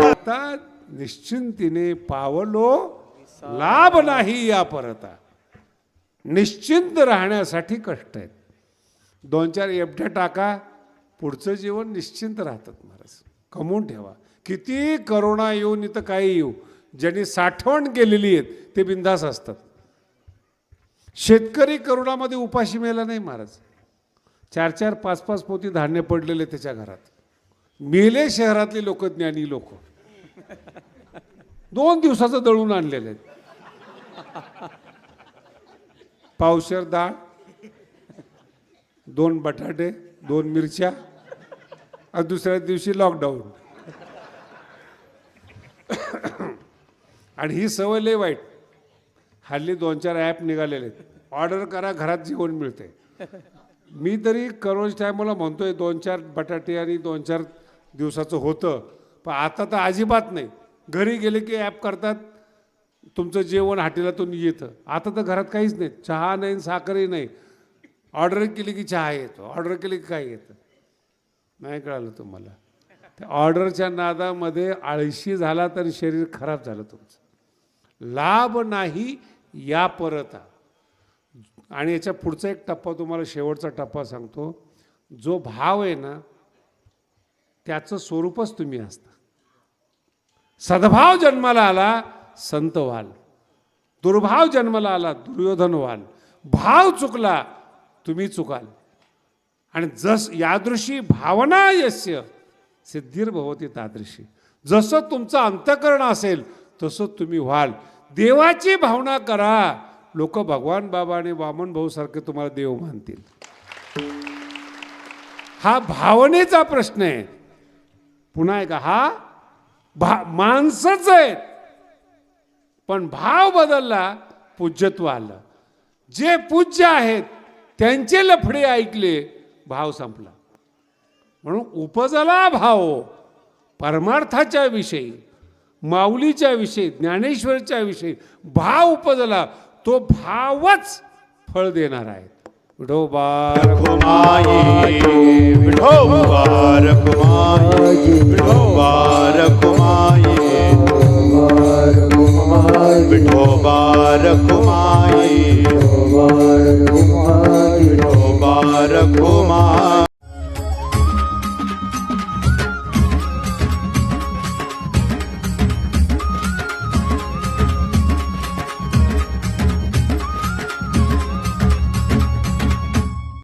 आता निश्चिंतीने पावलो लाभ नाही या परता. निश्चिंत राहण्यासाठी कष्ट आहेत. 2-4 एफड्या टाका, पुढचं जीवन निश्चिंत राहतात महाराज. कमवून ठेवा. किती करोना येऊ नाही तर काही येऊ, ज्यांनी साठवण केलेली आहेत ते बिंदास असतात. शेतकरी करोनामध्ये उपाशी मेला नाही महाराज. 4-4, 5-5 पोती धान्य पडलेले त्याच्या घरात. मेले शहरातले लोक, ज्ञानी लोक 2 दिवसाचं दळून आणलेले आहेत. पावशेर डाळ, 2 बटाटे, 2 मिरच्या, आणि दुसऱ्या दिवशी लॉकडाऊन. आणि ही सवय लय वाईट. हल्ली 2-4 ॲप निघालेले आहेत, ऑर्डर करा घरात जेवण मिळते. मी तरी करोना टायमाला म्हणतोय 2-4 बटाटे आणि 2-4 दिवसाचं होतं, पण आता तर अजिबात नाही. घरी गेले की ॲप करतात, तुमचं जेवण हॉटेलातून येतं. आता तर घरात काहीच नाही, चहा नाही, साखरही नाही. ऑर्डर केली की चहा येतो, ऑर्डर केली की काय येतं. नाही कळालं तुम्हाला. त्या ऑर्डरच्या नादामध्ये आळशी झाला तर शरीर खराब झालं तुमचं. लाभ नाही या परता. आणि याच्या पुढचा एक टप्पा तुम्हाला, शेवटचा टप्पा सांगतो. जो भाव आहे ना त्याचं स्वरूपच तुम्ही असता. सद्भाव जन्माला आला संत व्हाल, दुर्भाव जन्माला आला दुर्योधन व्हाल. भाव चुकला तुम्ही चुकाल. आणि जस यादृशी भावना यस्य सिद्धिर्भवती तादृशी. जसं तुमचं अंतःकरण असेल तसं तुम्ही व्हाल. देवाची भावना करा, लोक भगवान बाबा आणि वामन भाऊ सारखे तुम्हाला देव मानतील. हा भावनेचा प्रश्न आहे. पुन्हा एकदा, हा माणसंच आहेत, पण भाव बदलला, पूज्यत्व आलं. जे पूज्य आहेत त्यांचे लफडे ऐकले, भाव संपला. म्हणून उपजला भाव परमार्थाच्या विषयी, माऊलीच्या विषयी, ज्ञानेश्वरच्या विषयी भाव उपजला, तो भावच फळ देणार आहे. विठोबा रखुमाई, विठोबा रखुमाई, विठोबा रखुमाई, विठोबा रखुमाई, विठोबा रखुमाई.